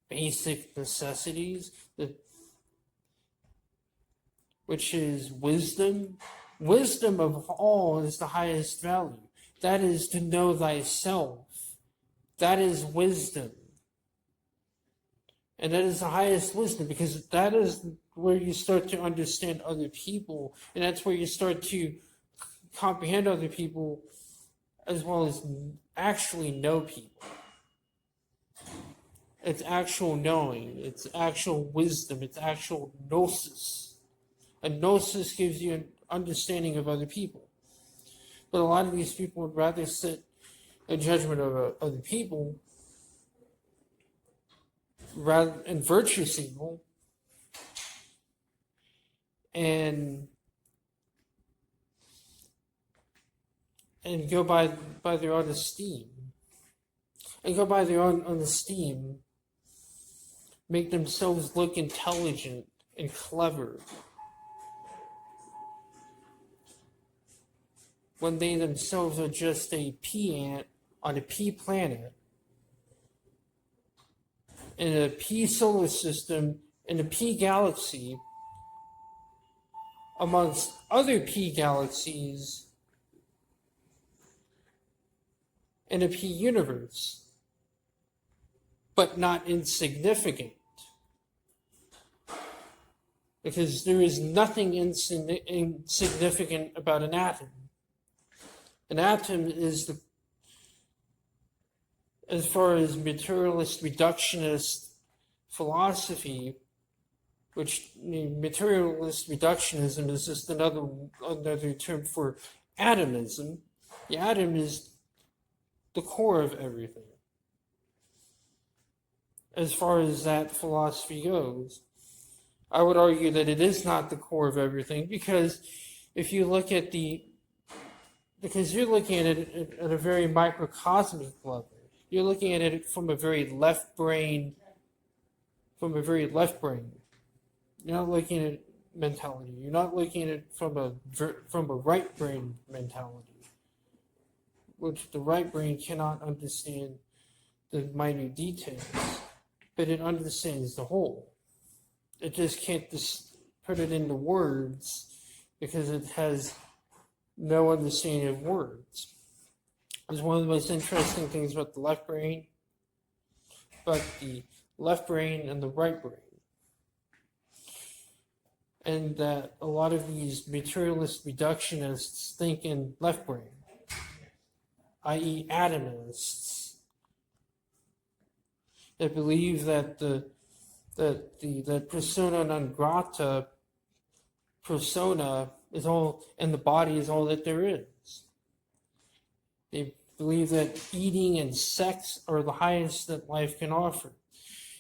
basic necessities, which is wisdom. Wisdom of all is the highest value. That is to know thyself. That is wisdom. And that is the highest wisdom, because that is where you start to understand other people, and that's where you start to comprehend other people as well as actually know people. It's actual knowing, it's actual wisdom, it's actual gnosis. And gnosis gives you an understanding of other people. But a lot of these people would rather sit in judgment of other people rather and virtue signal and go by their own esteem. And go by their own esteem, make themselves look intelligent and clever, when they themselves are just a pea ant on a pea planet, in a pea solar system, in a pea galaxy, amongst other pea galaxies, in a pea universe, but not insignificant. Because there is nothing insignificant about an atom. An atom is as far as materialist reductionist philosophy, which materialist reductionism is just another term for atomism. The atom is the core of everything, as far as that philosophy goes. I would argue that it is not the core of everything, because if you look at because you're looking at it at a very microcosmic level. You're looking at it from a very left brain. You're not looking at mentality. You're not looking at it from a right brain mentality, which the right brain cannot understand the minute details, but it understands the whole. It just can't just put it into words because it has no understanding of words. It's one of the most interesting things about the left brain, but the left brain and the right brain. And that a lot of these materialist reductionists think in left brain, i.e. atomists, that believe that that persona non grata persona is all, and the body is all that there is. They believe that eating and sex are the highest that life can offer.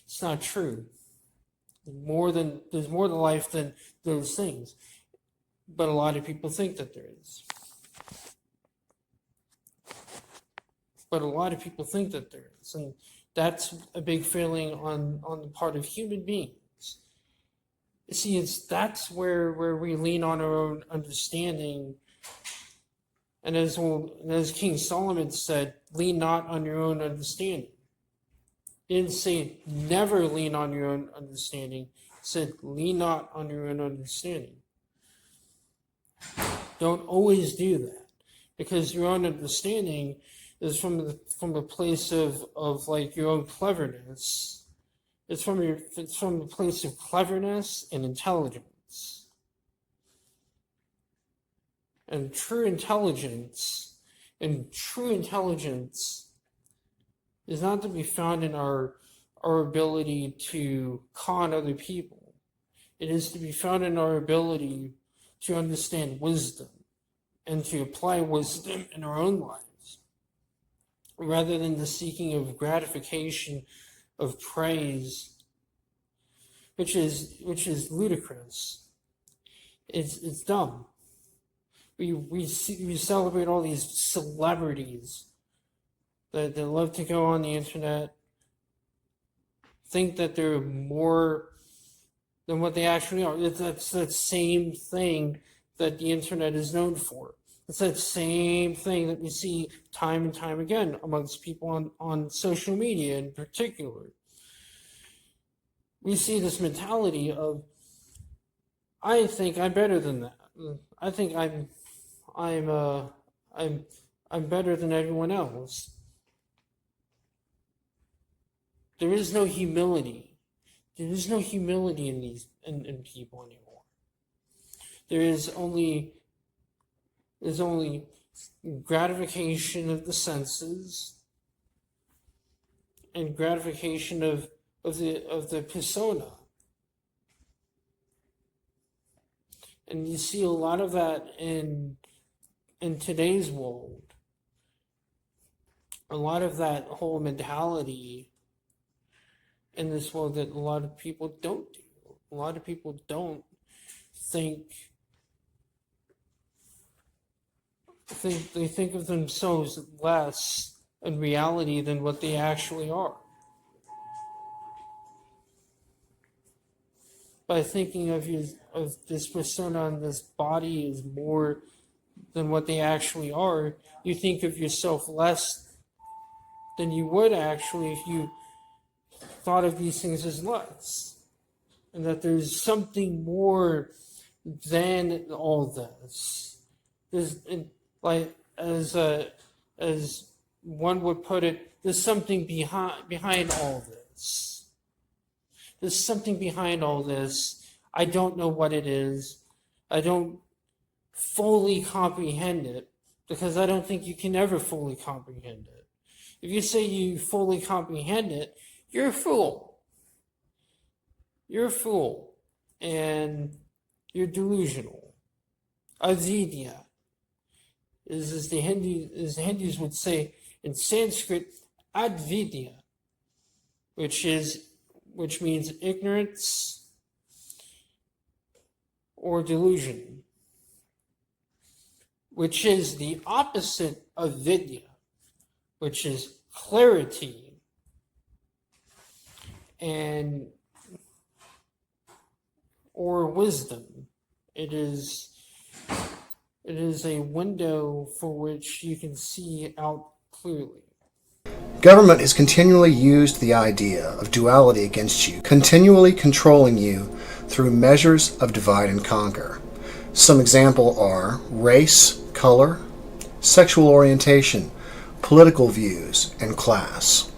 It's not true. There's more to life than those things. But a lot of people think that there is. And that's a big failing on the part of human beings. You see, that's where we lean on our own understanding. And as King Solomon said, lean not on your own understanding. He didn't say never lean on your own understanding. He said lean not on your own understanding. Don't always do that, because your own understanding is from the place of like your own cleverness. It's from the place of cleverness and intelligence. And true intelligence is not to be found in our ability to con other people. It is to be found in our ability to understand wisdom and to apply wisdom in our own lives, rather than the seeking of gratification, of praise, which is ludicrous. It's dumb. We celebrate all these celebrities that love to go on the internet, think that they're more than what they actually are. That's that same thing that the internet is known for. It's that same thing that we see time and time again amongst people on social media in particular. We see this mentality of I think I'm better than that. I think I'm I'm better than everyone else. There is no humility. There is no humility in these in people anymore. There's only gratification of the senses and gratification of the persona. And you see a lot of that in today's world. A lot of that whole mentality in this world that a lot of people don't do. A lot of people don't think they think of themselves less in reality than what they actually are. By thinking of this persona and this body as more than what they actually are, you think of yourself less than you would actually if you thought of these things as less. And that there's something more than all this. There's, like as one would put it, there's something behind all this. There's something behind all this. I don't know what it is. I don't fully comprehend it because I don't think you can ever fully comprehend it. If you say you fully comprehend it, you're a fool. You're a fool. And you're delusional. Avidya is as the Hindus would say in Sanskrit, advidya, which means ignorance or delusion, which is the opposite of vidya, which is clarity and or wisdom. It is a window for which you can see out clearly. Government has continually used the idea of duality against you, continually controlling you through measures of divide and conquer. Some examples are race, color, sexual orientation, political views, and class.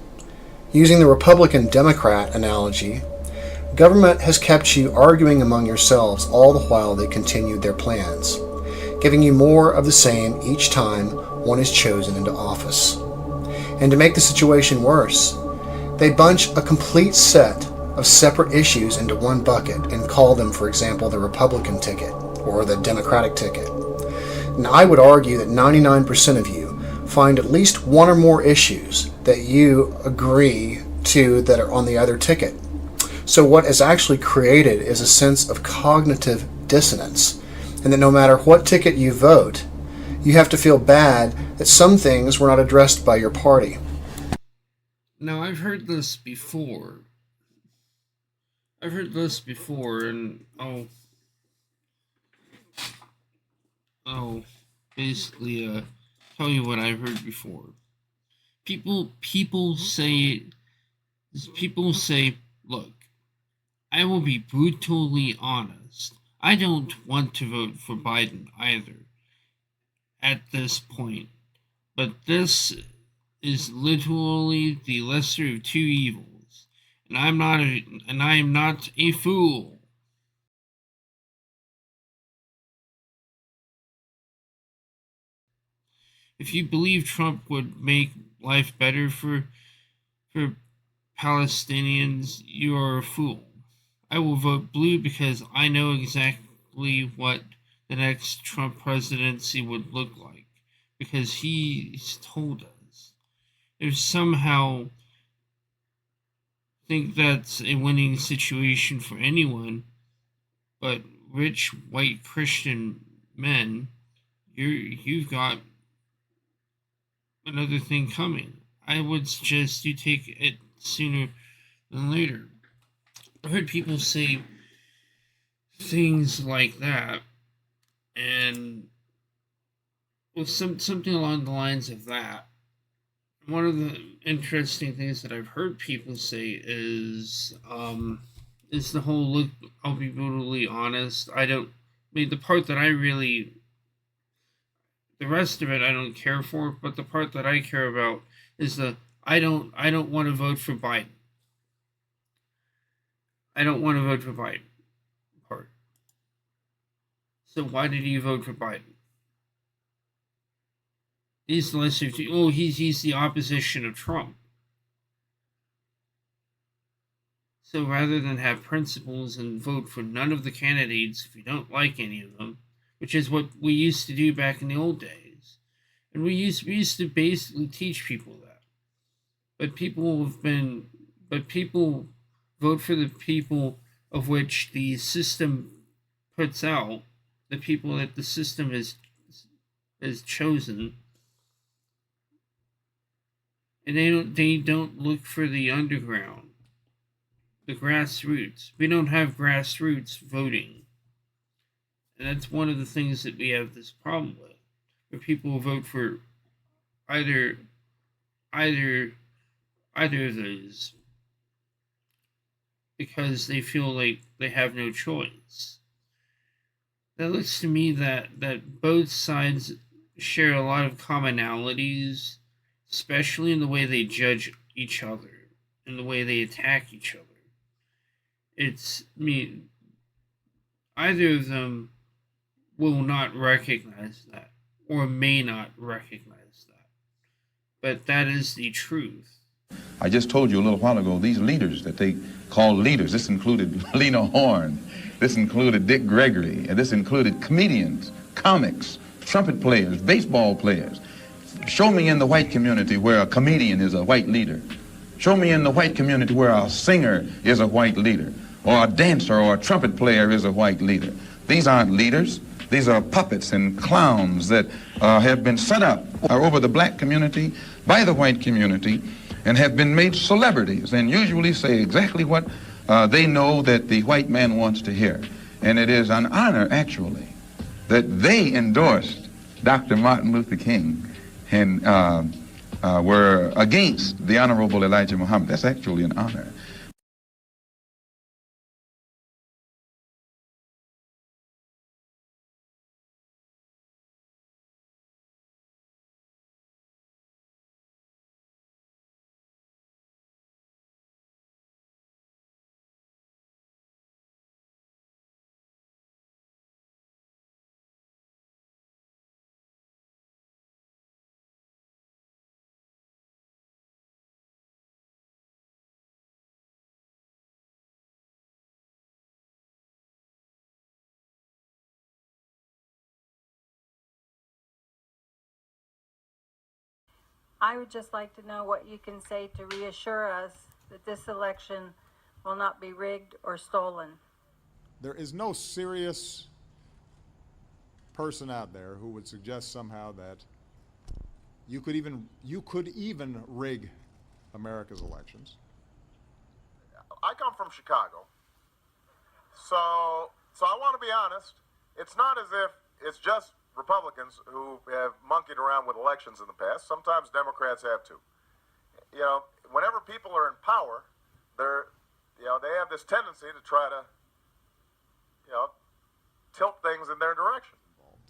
Using the Republican-Democrat analogy, government has kept you arguing among yourselves all the while they continued their plans, giving you more of the same each time one is chosen into office. And to make the situation worse, they bunch a complete set of separate issues into one bucket and call them, for example, the Republican ticket or the Democratic ticket. And I would argue that 99% of you find at least one or more issues that you agree to that are on the other ticket. So what is actually created is a sense of cognitive dissonance, and that no matter what ticket you vote, you have to feel bad that some things were not addressed by your party. Now, I've heard this before. And I'll basically tell you what I've heard before. People say, look, I will be brutally honest. I don't want to vote for Biden either at this point, but this is literally the lesser of two evils, and I am not a fool. If you believe Trump would make life better for Palestinians, you are a fool. I will vote blue because I know exactly what the next Trump presidency would look like, because he's told us. If somehow think that's a winning situation for anyone but rich white Christian men, you've got another thing coming. I would suggest you take it sooner than later. I've heard people say things like that, and with something along the lines of that. One of the interesting things that I've heard people say is is the whole look. I'll be brutally honest. I mean, the part that I really, the rest of it I don't care for, but the part that I care about is the I don't want to vote for Biden. I don't want to vote for Biden part. So why did you vote for Biden? He's he's the opposition of Trump. So rather than have principles and vote for none of the candidates if you don't like any of them, which is what we used to do back in the old days, and we used to basically teach people that. But people vote for the people of which the system puts out, the people that the system has chosen, and they don't look for the underground, the grassroots. We don't have grassroots voting, and that's one of the things that we have this problem with, where people vote for either of those because they feel like they have no choice. That looks to me that both sides share a lot of commonalities, especially in the way they judge each other and the way they attack each other. Either of them will not recognize that or may not recognize that. But that is the truth. I just told you a little while ago, these leaders that they call leaders, this included Lena Horne, this included Dick Gregory, and this included comedians, comics, trumpet players, baseball players. Show me in the white community where a comedian is a white leader. Show me in the white community where a singer is a white leader, or a dancer or a trumpet player is a white leader. These aren't leaders. These are puppets and clowns that have been set up over the black community by the white community and have been made celebrities and usually say exactly what they know that the white man wants to hear. And it is an honor, actually, that they endorsed Dr. Martin Luther King and were against the Honorable Elijah Muhammad. That's actually an honor. I would just like to know what you can say to reassure us that this election will not be rigged or stolen. There is no serious person out there who would suggest somehow that you could even rig America's elections. I come from Chicago, so I want to be honest. It's not as if it's just Republicans who have monkeyed around with elections in the past. Sometimes Democrats have too. You know, whenever people are in power, they have this tendency to try to, tilt things in their direction.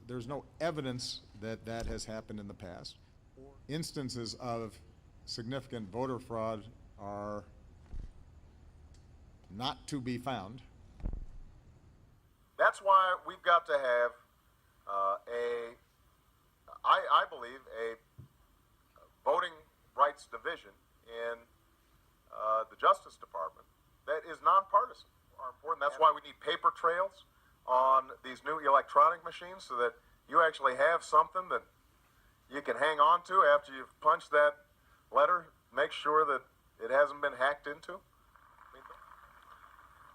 There's no evidence that that has happened in the past. Instances of significant voter fraud are not to be found. That's why we've got to have I believe, a voting rights division in the Justice Department that is nonpartisan. Are important. That's why we need paper trails on these new electronic machines so that you actually have something that you can hang on to after you've punched that letter. Make sure that it hasn't been hacked into.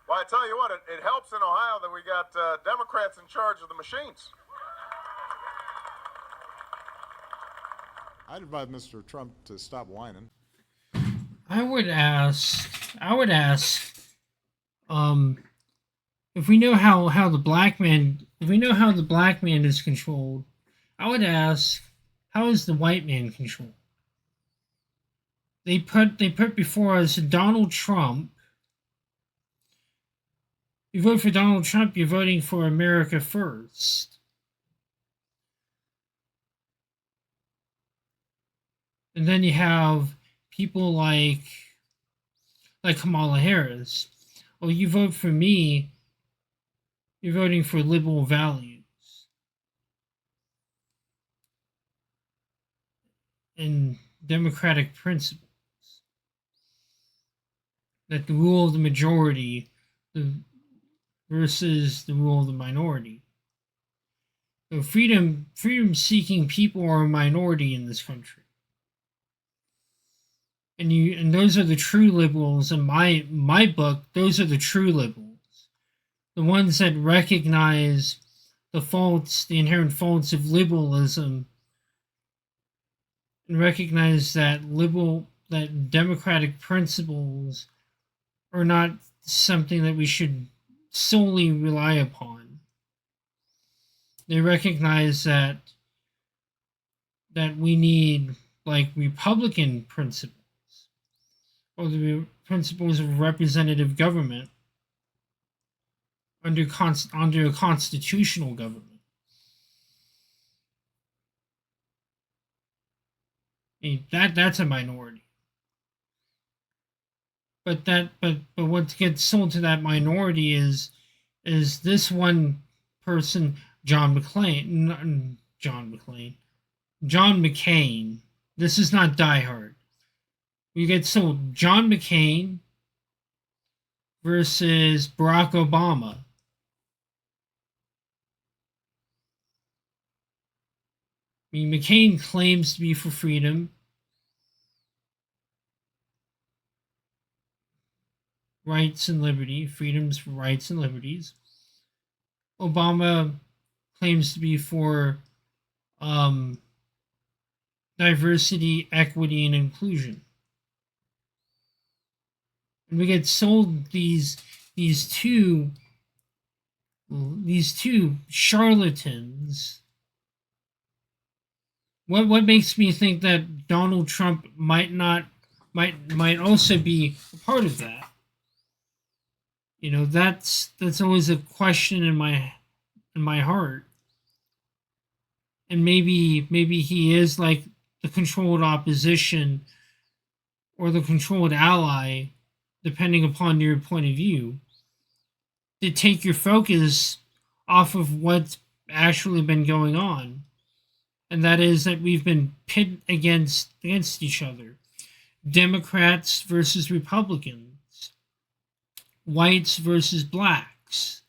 Well, I tell you what, it helps in Ohio that we got Democrats in charge of the machines. I'd advise Mr. Trump to stop whining. I would ask, if we know how the black man is controlled, I would ask, how is the white man controlled? They put before us Donald Trump, You vote for Donald Trump, you're voting for America first. And then you have people like Kamala Harris. Oh, you vote for me, you're voting for liberal values. And democratic principles. That the rule of the majority versus the rule of the minority. So freedom-seeking people are a minority in this country. And those are the true liberals in my book. Those are the true liberals, the ones that recognize the inherent faults of liberalism, and recognize that democratic principles are not something that we should solely rely upon. They recognize that we need like Republican principles, or the principles of representative government under a constitutional government. I mean, that's a minority. But what gets sold to that minority is this one person, John McCain. This is not Die Hard. We get sold John McCain versus Barack Obama. I mean, McCain claims to be for freedom, rights and liberty, freedoms for rights and liberties. Obama claims to be for diversity, equity, and inclusion. And we get sold these two charlatans. What makes me think that Donald Trump might also be a part of that? You know, that's always a question in my heart. And maybe he is like the controlled opposition or the controlled ally, depending upon your point of view, to take your focus off of what's actually been going on. And that is that we've been pitted against each other. Democrats versus Republicans. Whites versus blacks.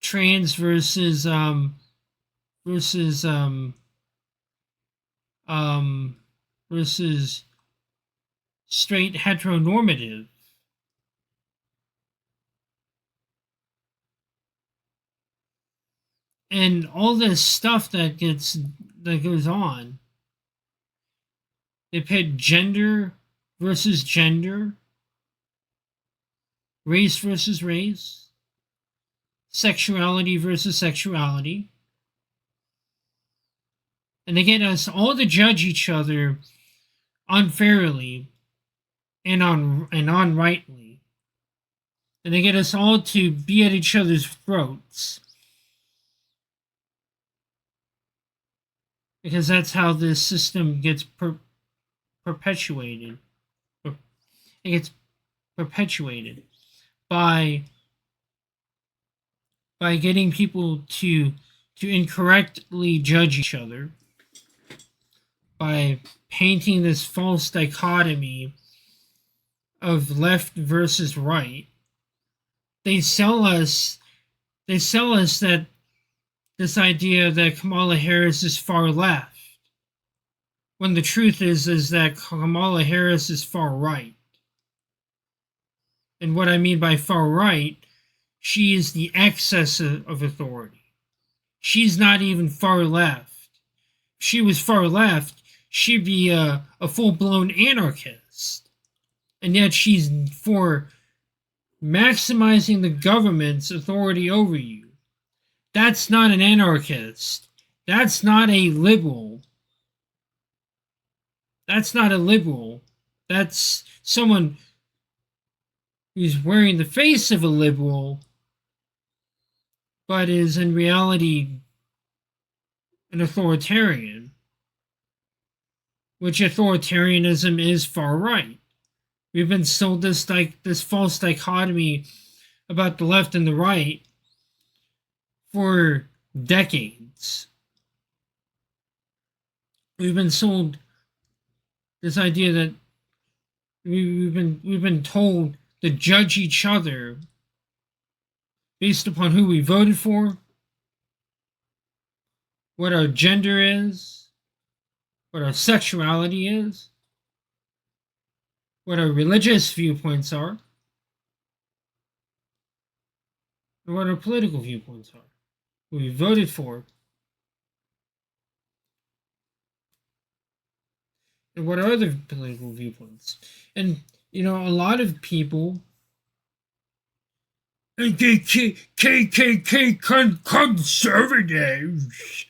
Trans versus straight heteronormative. And all this stuff that goes on. They pit gender versus gender, race versus race, sexuality versus sexuality. And they get us all to judge each other unfairly and unrightly. And they get us all to be at each other's throats. Because that's how this system gets perpetuated. It gets perpetuated by getting people to incorrectly judge each other, by painting this false dichotomy of left versus right. They sell us that this idea that Kamala Harris is far left, when the truth is that Kamala Harris is far right. And what I mean by far right, she is the excess of authority. She's not even far left. If she was far left, she'd be a full-blown anarchist. And yet she's for maximizing the government's authority over you. That's not an anarchist. That's not a liberal. That's not a liberal. That's someone who's wearing the face of a liberal, but is in reality an authoritarian, which authoritarianism is far right. We've been sold this false dichotomy about the left and the right for decades. We've been sold this idea that we've been told to judge each other based upon who we voted for, what our gender is, what our sexuality is, what our religious viewpoints are, and what our political viewpoints are, who we voted for, and what are other political viewpoints. And, you know, a lot of people, KKK conservatives,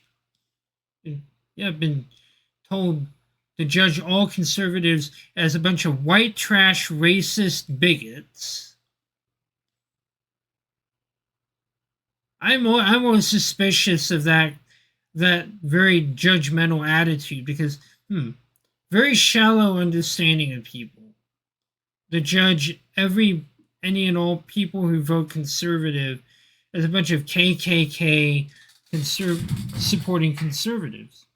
yeah, I've been told to judge all conservatives as a bunch of white trash racist bigots. I'm more suspicious of that very judgmental attitude, because very shallow understanding of people. To judge any and all people who vote conservative as a bunch of KKK supporting conservatives.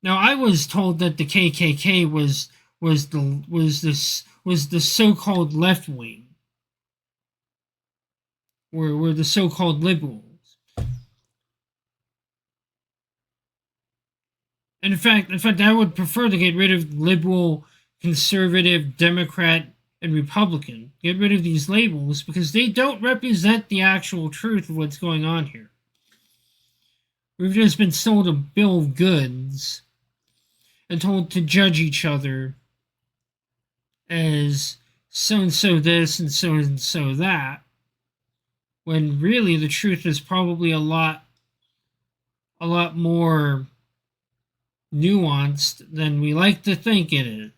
Now, I was told that the KKK was the so-called left wing, were the so-called liberals. And in fact, I would prefer to get rid of liberal, conservative, Democrat, and Republican. Get rid of these labels, because they don't represent the actual truth of what's going on here. We've just been sold a bill of goods and told to judge each other as so-and-so this and so that, when really the truth is probably a lot more nuanced than we like to think it is.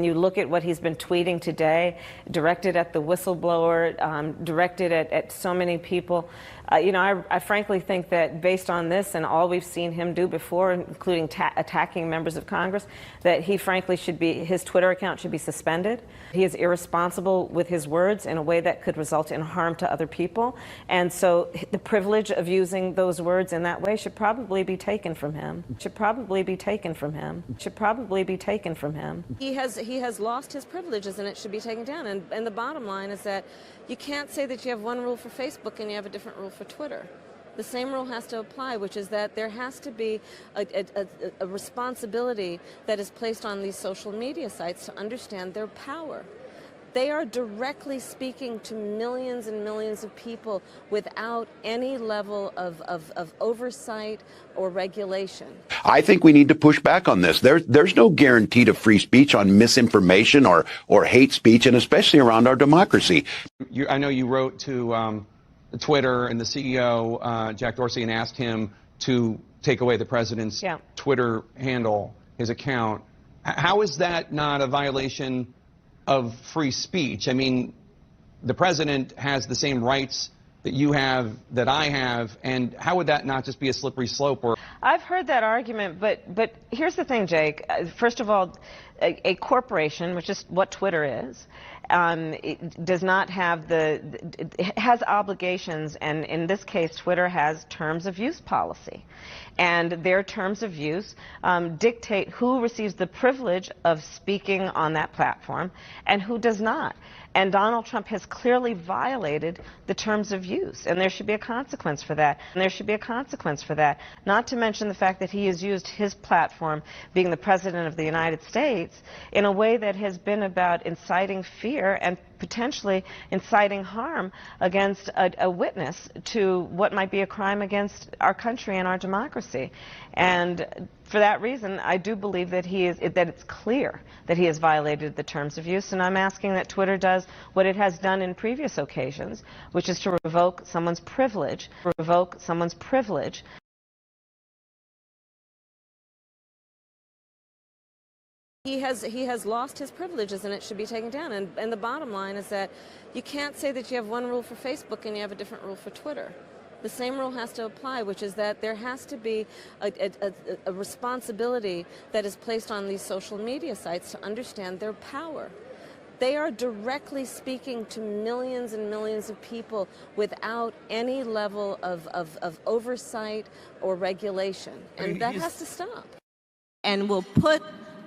You look at what he's been tweeting today, directed at the whistleblower, directed at so many people. You know, I frankly think that based on this and all we've seen him do before, including attacking members of Congress, that he frankly his Twitter account should be suspended. He is irresponsible with his words in a way that could result in harm to other people. And so the privilege of using those words in that way should probably be taken from him. Should probably be taken from him. Should probably be taken from him. He has lost his privileges and it should be taken down. And the bottom line is that you can't say that you have one rule for Facebook and you have a different rule for Twitter. The same rule has to apply, which is that there has to be a responsibility that is placed on these social media sites to understand their power. They are directly speaking to millions and millions of people without any level of oversight or regulation. I think we need to push back on this. There's no guarantee to free speech on misinformation or hate speech, and especially around our democracy. I know you wrote to Twitter and the CEO, Jack Dorsey, and asked him to take away the president's Twitter handle, his account. How is that not a violation of free speech? I mean, the president has the same rights that you have, that I have, and how would that not just be a slippery slope? Or I've heard that argument, but here's the thing, Jake. First of all, a corporation, which is what Twitter is, it does not have it has obligations, and in this case, Twitter has terms of use policy. And their terms of use dictate who receives the privilege of speaking on that platform and who does not. And Donald Trump has clearly violated the terms of use, and there should be a consequence for that. And there should be a consequence for that. Not to mention the fact that he has used his platform, being the President of the United States, in a way that has been about inciting fear and potentially inciting harm against a witness to what might be a crime against our country and our democracy. And for that reason, I do believe that that it's clear that he has violated the terms of use, and I'm asking that Twitter does what it has done in previous occasions, which is to revoke someone's privilege, He has lost his privileges and it should be taken down. And the bottom line is that you can't say that you have one rule for Facebook and you have a different rule for Twitter. The same rule has to apply, which is that there has to be a responsibility that is placed on these social media sites to understand their power. They are directly speaking to millions and millions of people without any level of oversight or regulation. And that has to stop. And will put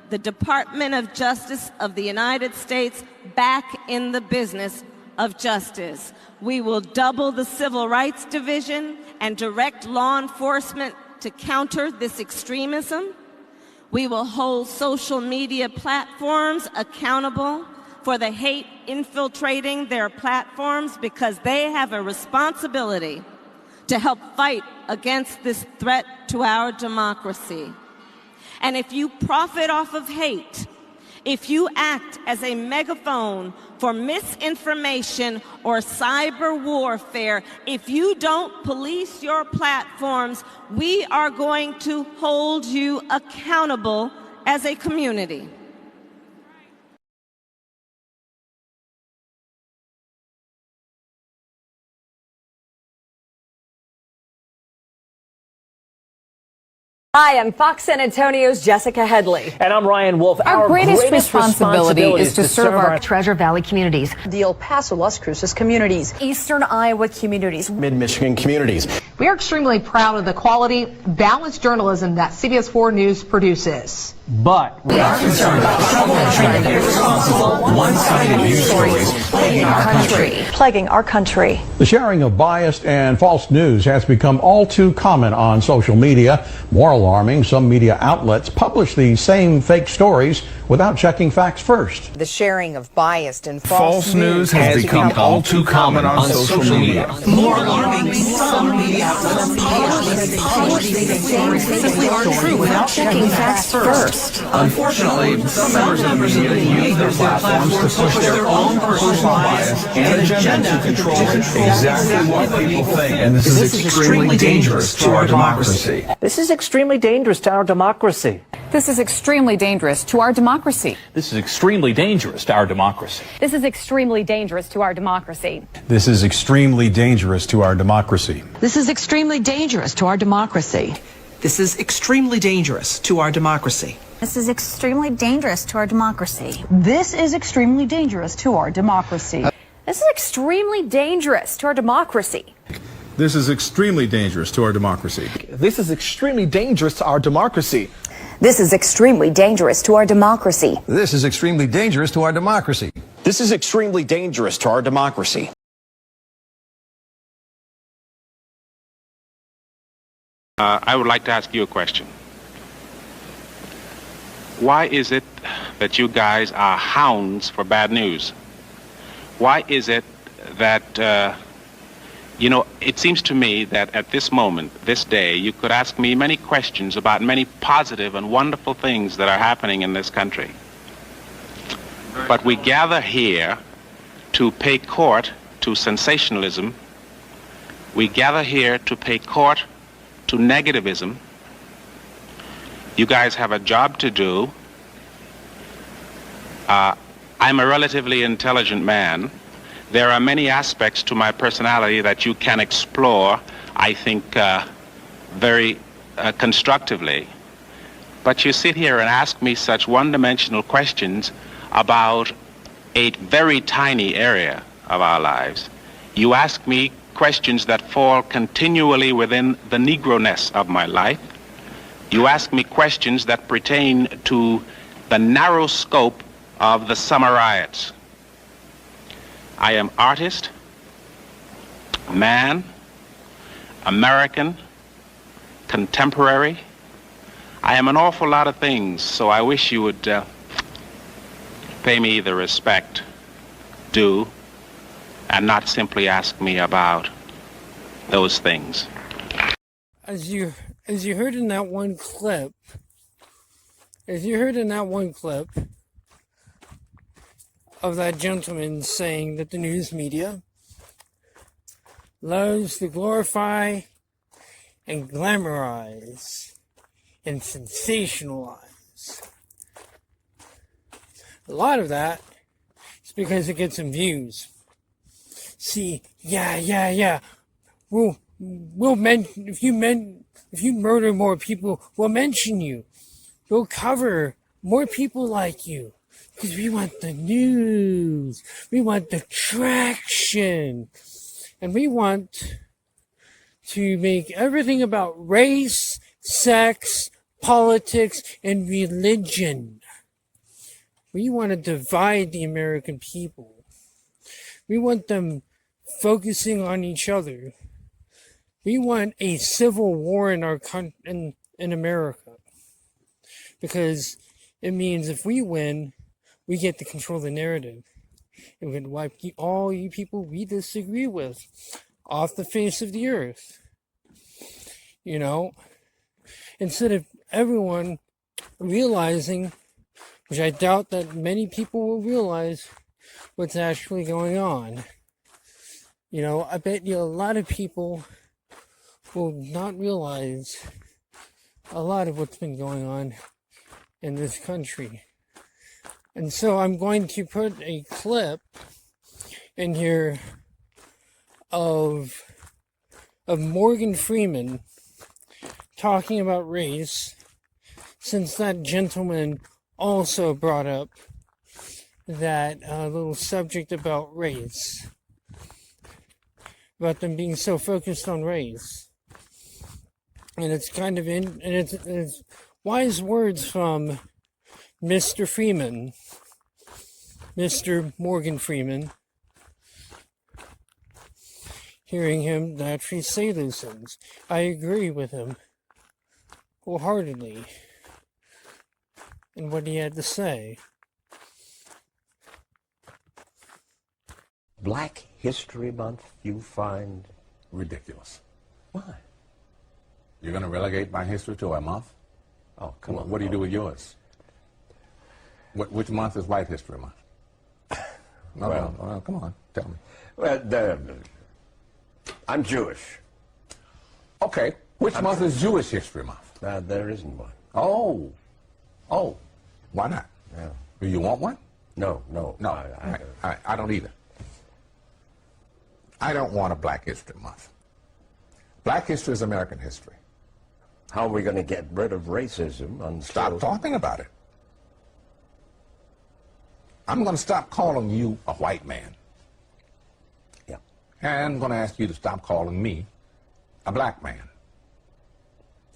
the Department of Justice of the United States back in the business of justice. We will double the Civil Rights Division and direct law enforcement to counter this extremism. We will hold social media platforms accountable for the hate infiltrating their platforms because they have a responsibility to help fight against this threat to our democracy. And if you profit off of hate, if you act as a megaphone for misinformation or cyber warfare, if you don't police your platforms, we are going to hold you accountable as a community. Hi, I'm Fox San Antonio's Jessica Headley. And I'm Ryan Wolf. Our greatest responsibility is to serve our Treasure Valley communities, the El Paso, Las Cruces communities, Eastern Iowa communities, Mid-Michigan communities. We are extremely proud of the quality, balanced journalism that CBS 4 News produces. But we are concerned about troubling trend of irresponsible, one-sided news stories plaguing our country. The sharing of biased and false news has become all too common on social media. More alarming, some media outlets publish these same fake stories without checking facts first. The sharing of biased and false news has become all too common on social media. More alarming, some media outlets publish these stories simply aren't true without checking facts first. Unfortunately, some members of the media use their platforms to push their own personal bias and agenda to control exactly what people think. And this is extremely dangerous to our democracy. This is extremely dangerous to our democracy. This is extremely dangerous to our democracy. This is extremely dangerous to our democracy. This is extremely dangerous to our democracy. This is extremely dangerous to our democracy. This is extremely dangerous to our democracy. This is extremely dangerous to our democracy. This is extremely dangerous to our democracy. This is extremely dangerous to our democracy. This is extremely dangerous to our democracy. This is extremely dangerous to our democracy. This is extremely dangerous to our democracy. This is extremely dangerous to our democracy. This is extremely dangerous to our democracy. This is extremely dangerous to our democracy. I would like to ask you a question. Why is it that you guys are hounds for bad news? Why is it that, it seems to me that at this moment, this day, you could ask me many questions about many positive and wonderful things that are happening in this country. But we gather here to pay court to sensationalism. We gather here to pay court to negativism. You guys have a job to do. I'm a relatively intelligent man. There are many aspects to my personality that you can explore, I think, very constructively. But you sit here and ask me such one-dimensional questions about a very tiny area of our lives. You ask me questions that fall continually within the Negro-ness of my life. You ask me questions that pertain to the narrow scope of the summer riots. I am artist, man, American, contemporary. I am an awful lot of things, so I wish you would pay me the respect due and not simply ask me about those things. As you heard in that one clip, of that gentleman saying that the news media loves to glorify and glamorize and sensationalize A lot of that is because it gets some views. See, yeah. If you murder more people, we'll mention you. We'll cover more people like you. Because we want the news. We want the traction. And we want to make everything about race, sex, politics, and religion. We want to divide the American people. We want them focusing on each other. We want a civil war in our in America. Because it means if we win, we get to control the narrative. And we can wipe all you people we disagree with off the face of the earth. You know? Instead of everyone realizing, which I doubt that many people will realize, what's actually going on. You know, I bet you a lot of people will not realize a lot of what's been going on in this country. And so I'm going to put a clip in here of Morgan Freeman talking about race, since that gentleman also brought up that little subject about race, about them being so focused on race. And it's kind of it's wise words from Mr. Freeman, Mr. Morgan Freeman, hearing him actually say those things. I agree with him wholeheartedly in what he had to say. Black History Month you find ridiculous. Why? You're going to relegate my history to a month? Oh, come on. What do you do with yours? Which month is White History Month? No, come on, tell me. Well, I'm Jewish. Okay, which month is Jewish History Month? There isn't one. Oh, why not? Yeah. Do you want one? No. I don't either. I don't want a Black History Month. Black history is American history. How are we going to get rid of racism? Stop talking about it. I'm going to stop calling you a white man. Yeah. And I'm going to ask you to stop calling me a black man.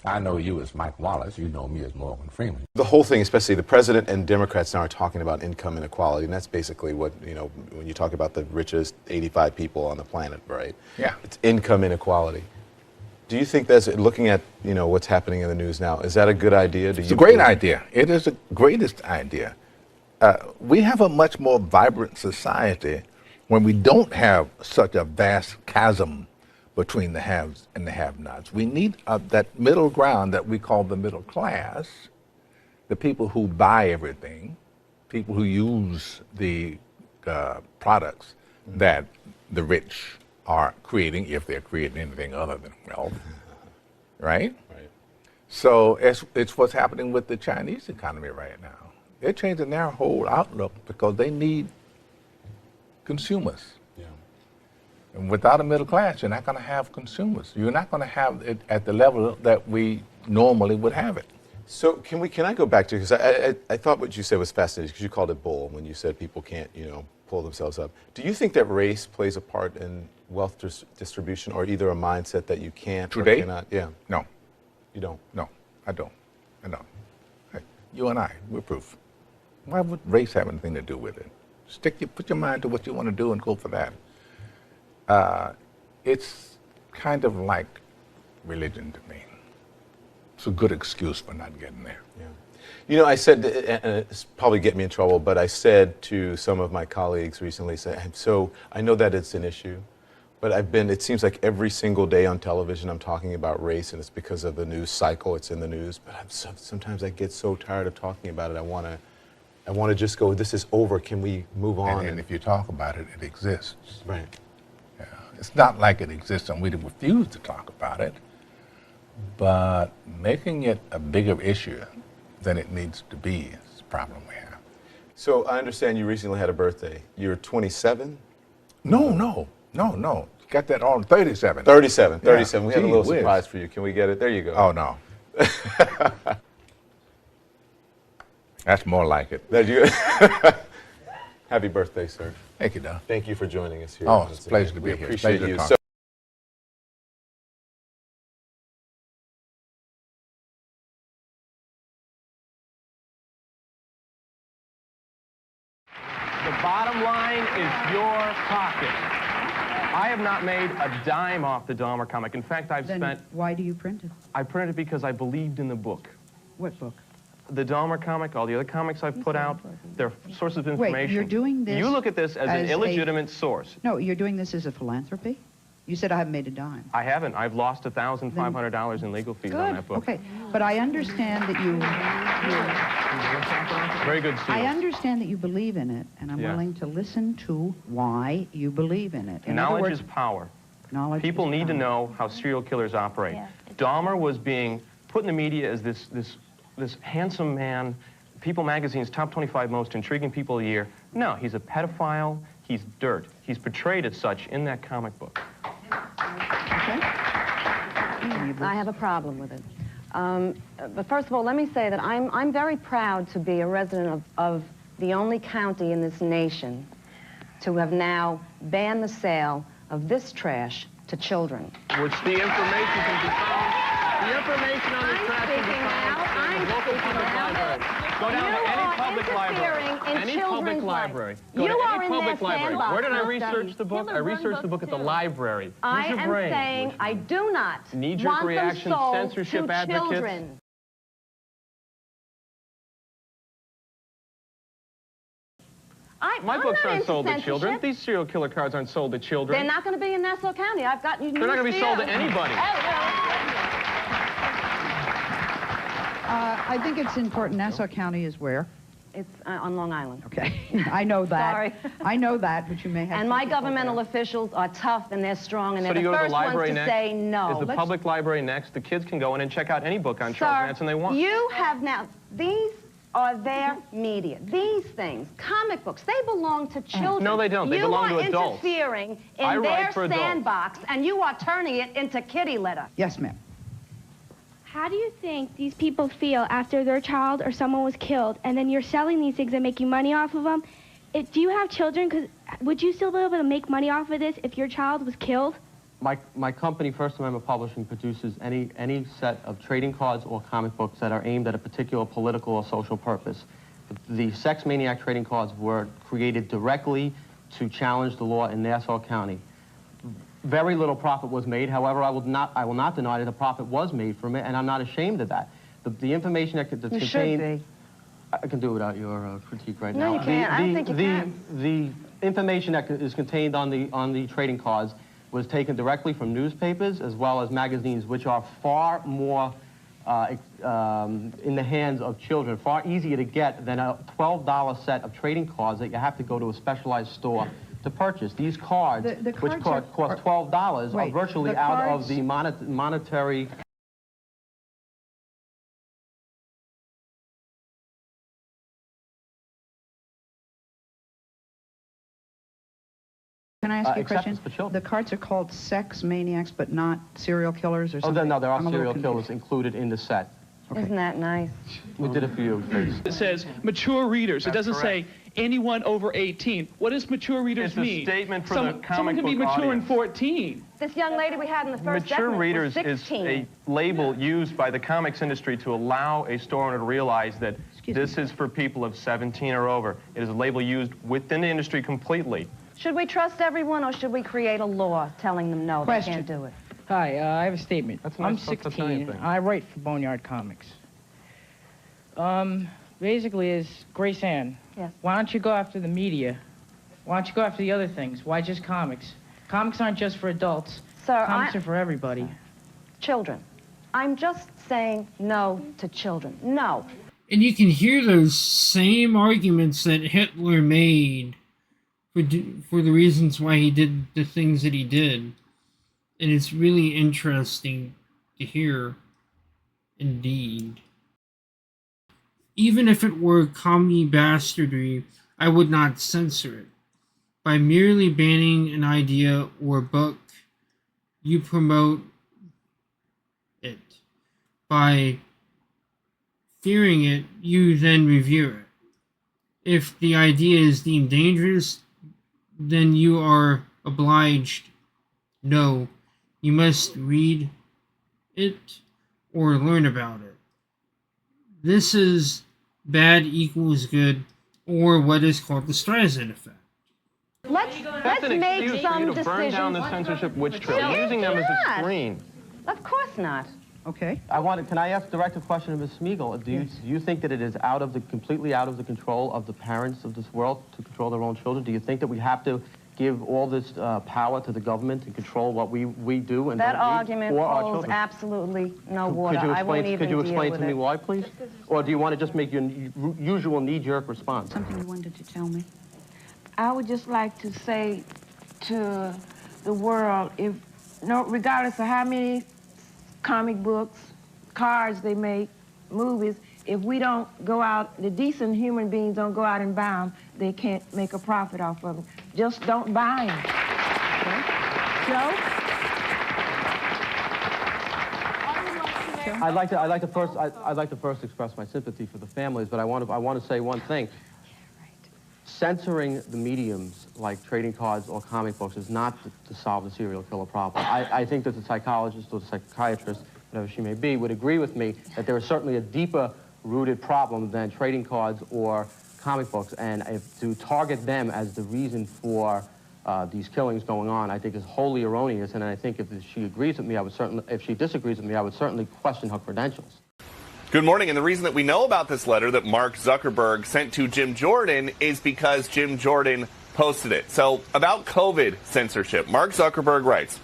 I know you as Mike Wallace. You know me as Morgan Freeman. The whole thing, especially the president and Democrats now are talking about income inequality, and that's basically what, when you talk about the richest 85 people on the planet, right? Yeah. It's income inequality. Do you think that's, looking at, what's happening in the news now, is that a good idea? It's a great idea. It is the greatest idea. We have a much more vibrant society when we don't have such a vast chasm between the haves and the have-nots. We need that middle ground that we call the middle class, the people who buy everything, people who use the products that the rich are creating, if they're creating anything other than wealth, right? Right. So it's what's happening with the Chinese economy right now. They're changing their whole outlook because they need consumers. Yeah. And without a middle class, you're not going to have consumers. You're not going to have it at the level that we normally would have it. So can I go back to, because I thought what you said was fascinating, because you called it bull when you said people can't, pull themselves up. Do you think that race plays a part in wealth distribution, or either a mindset that you can't Today? or cannot? Yeah. No. You don't? No, I don't. Hey, you and I, we're proof. Why would race have anything to do with it? Put your mind to what you want to do and go for that. It's kind of like religion to me. It's a good excuse for not getting there. Yeah. I said, and it's probably get me in trouble, but I said to some of my colleagues recently, so I know that it's an issue, but it seems like every single day on television I'm talking about race, and it's because of the news cycle, it's in the news, but sometimes I get so tired of talking about it, I want to just go, this is over, can we move on? And if you talk about it, it exists. Right. Yeah. It's not like it exists and we refuse to talk about it, but making it a bigger issue than it needs to be is the problem we have. So I understand you recently had a birthday. You're 27? No. Got that on 37. 37. Yeah. We have a little Gee whiz. surprise for you. Can we get it? There you go. Oh, no. That's more like it. That you. Happy birthday, sir. Thank you, Don. Thank you for joining us here. Oh, it's a pleasure to be We here. appreciate Pleasure to you. talk. So The bottom line is your pocket. I have not made a dime off the Dahmer comic. In fact, Why do you print it? I printed it because I believed in the book. What book? The Dahmer comic, all the other comics I've put out, they're sources of information. Wait, you're doing this You look at this as an as illegitimate source. No, you're doing this as a philanthropy? You said I haven't made a dime. I haven't. I've lost $1,500 in legal fees on that book. Okay, but I understand that you... Very good, Steve. I understand that you believe in it, and I'm Yeah. willing to listen to why you believe in it. In other Knowledge words, is power. knowledge People is need to power. know how serial killers operate. Dahmer was being put in the media as this handsome man, People Magazine's top 25 most intriguing people of the year. No, he's a pedophile. He's dirt. He's portrayed as such in that comic book. I have a problem with it. But first of all, let me say that I'm very proud to be a resident of the only county in this nation to have now banned the sale of this trash to children. Which the information can be found. The information on this trash can be found in the local public library. Go down to any public library. Any public library. Go to any public library. Where did I research the book? I researched the book at the library. I Use your am brain. saying I do not Knee-jerk want reaction, them sold censorship to advocates. children. My I'm books not aren't into sold to children. censorship. These serial killer cards aren't sold to children. They're not going to be in Nassau County. I've got you. They're not going to be sold to anybody. I think it's important. Nassau County is where? It's on Long Island. Okay, I know that. Sorry. I know that, but you may have. And my governmental officials are tough and they're strong and So they're do you the go to the first ones library to next? say no. Is the public library next? The kids can go in and check out any book on Charles Manson they want. You have now, these are their media. These things, comic books, they belong to children. No, they don't. They belong to adults. You are interfering I in write their for adults. sandbox and you are turning it into kitty litter. Yes, ma'am. How do you think these people feel after their child or someone was killed, and then you're selling these things and making money off of them? Do you have children? Because would you still be able to make money off of this if your child was killed? My company, First Amendment Publishing, produces any set of trading cards or comic books that are aimed at a particular political or social purpose. The Sex Maniac trading cards were created directly to challenge the law in Nassau County. Very little profit was made. However, I will not deny that a profit was made from it, and I'm not ashamed of that. The information that's You contained... should be. I can do it without your critique right No, now. you can't. I don't think you can. The information that is contained on the trading cards was taken directly from newspapers as well as magazines, which are far more in the hands of children, far easier to get than a $12 set of trading cards that you have to go to a specialized store to purchase. These cards, The which cards cost $12, Wait, are virtually the out of cards- the monetary... Can I ask you a acceptance question? for children. The cards are called sex maniacs, but not serial killers or Oh, something? no, there are I'm a little serial confused. killers included in the set. Isn't that nice? We did a few. It says mature readers. It That's doesn't say anyone over 18. What does mature readers It's a mean? statement for the Someone comic can be book mature audience. in 14. This young lady we had in the first Mature segment readers was is 16. a label used by the comics industry to allow a store owner to realize that this is for people of 17 or over. It is a label used within the industry completely. Should we trust everyone or should we create a law telling them no, they can't do it? Hi, I have a statement. That's I'm nice. That's a Italian 16. thing. I write for Boneyard Comics. Basically, is Grace Ann. Yes. Why don't you go after the media? Why don't you go after the other things? Why just comics? Comics aren't just for adults. Sir, Comics are for everybody. Children. I'm just saying no to children. No. And you can hear those same arguments that Hitler made for the reasons why he did the things that he did. And it's really interesting to hear, indeed. Even if it were commie bastardry, I would not censor it. By merely banning an idea or book, you promote it. By fearing it, you then revere it. If the idea is deemed dangerous, then you are obliged. No, you must read it or learn about it. This is bad equals good, or what is called the Streisand effect. Let's make some decisions. Burn down the censorship witch trial, using them as a screen. Of course not. Okay. Can I direct a question to Ms. Smeagol? Do you think that it is completely out of the control of the parents of this world to control their own children? Do you think that we have to give all this power to the government to control what we do and that don't argument for our holds children? absolutely no water. Could you explain to me why, please? Or do you want to just make your usual knee-jerk response? Something you wanted to tell me? I would just like to say to the world, regardless of how many comic books, cards they make, movies, if we don't go out, the decent human beings don't go out and buy them, they can't make a profit off of them. Just don't buy them. Okay? Joe? I'd like to first express my sympathy for the families, but I want to say one thing. Censoring the mediums like trading cards or comic books is not to solve the serial killer problem. I think that the psychologist or the psychiatrist, whatever she may be, would agree with me that there is certainly a deeper rooted problem than trading cards or comic books, and to target them as the reason for these killings going on, I think is wholly erroneous. And I think if she agrees with me, if she disagrees with me, I would certainly question her credentials. Good morning, and the reason that we know about this letter that Mark Zuckerberg sent to Jim Jordan is because Jim Jordan posted it. So, about COVID censorship, Mark Zuckerberg writes,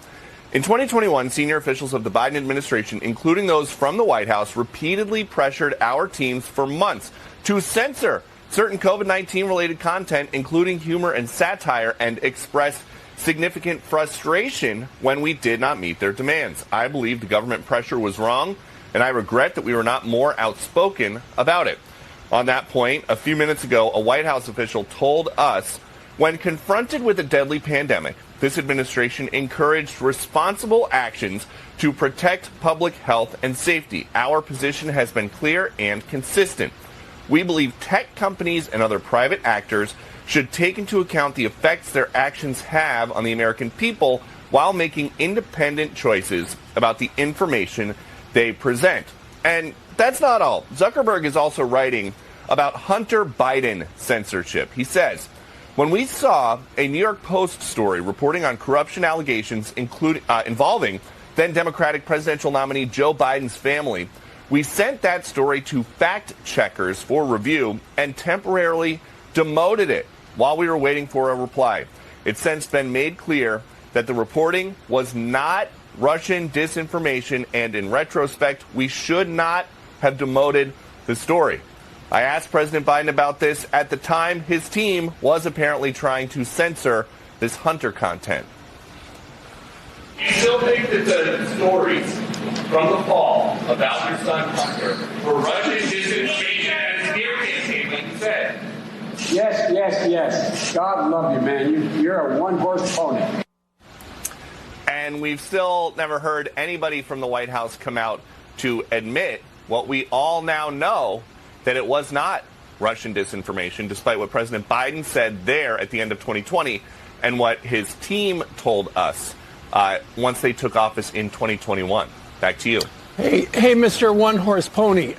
in 2021, senior officials of the Biden administration, including those from the White House, repeatedly pressured our teams for months to censor certain COVID-19 related content, including humor and satire, and expressed significant frustration when we did not meet their demands. I believe the government pressure was wrong, and I regret that we were not more outspoken about it. On that point, a few minutes ago, a White House official told us, when confronted with a deadly pandemic, this administration encouraged responsible actions to protect public health and safety. Our position has been clear and consistent. We believe tech companies and other private actors should take into account the effects their actions have on the American people while making independent choices about the information they present. And that's not all. Zuckerberg is also writing about Hunter Biden censorship. He says, when we saw a New York Post story reporting on corruption allegations involving then Democratic presidential nominee Joe Biden's family, we sent that story to fact checkers for review and temporarily demoted it while we were waiting for a reply. It's since been made clear that the reporting was not Russian disinformation, and in retrospect, we should not have demoted the story. I asked President Biden about this. At the time, his team was apparently trying to censor this Hunter content. You still think that the stories from the fall about your son Hunter were Russian disinformation and a smear campaign, like you said? Yes. God love you, man. You're a one-horse pony. And we've still never heard anybody from the White House come out to admit what we all now know, that it was not Russian disinformation, despite what President Biden said there at the end of 2020 and what his team told us once they took office in 2021. Back to you. Hey, Mr. One Horse Pony.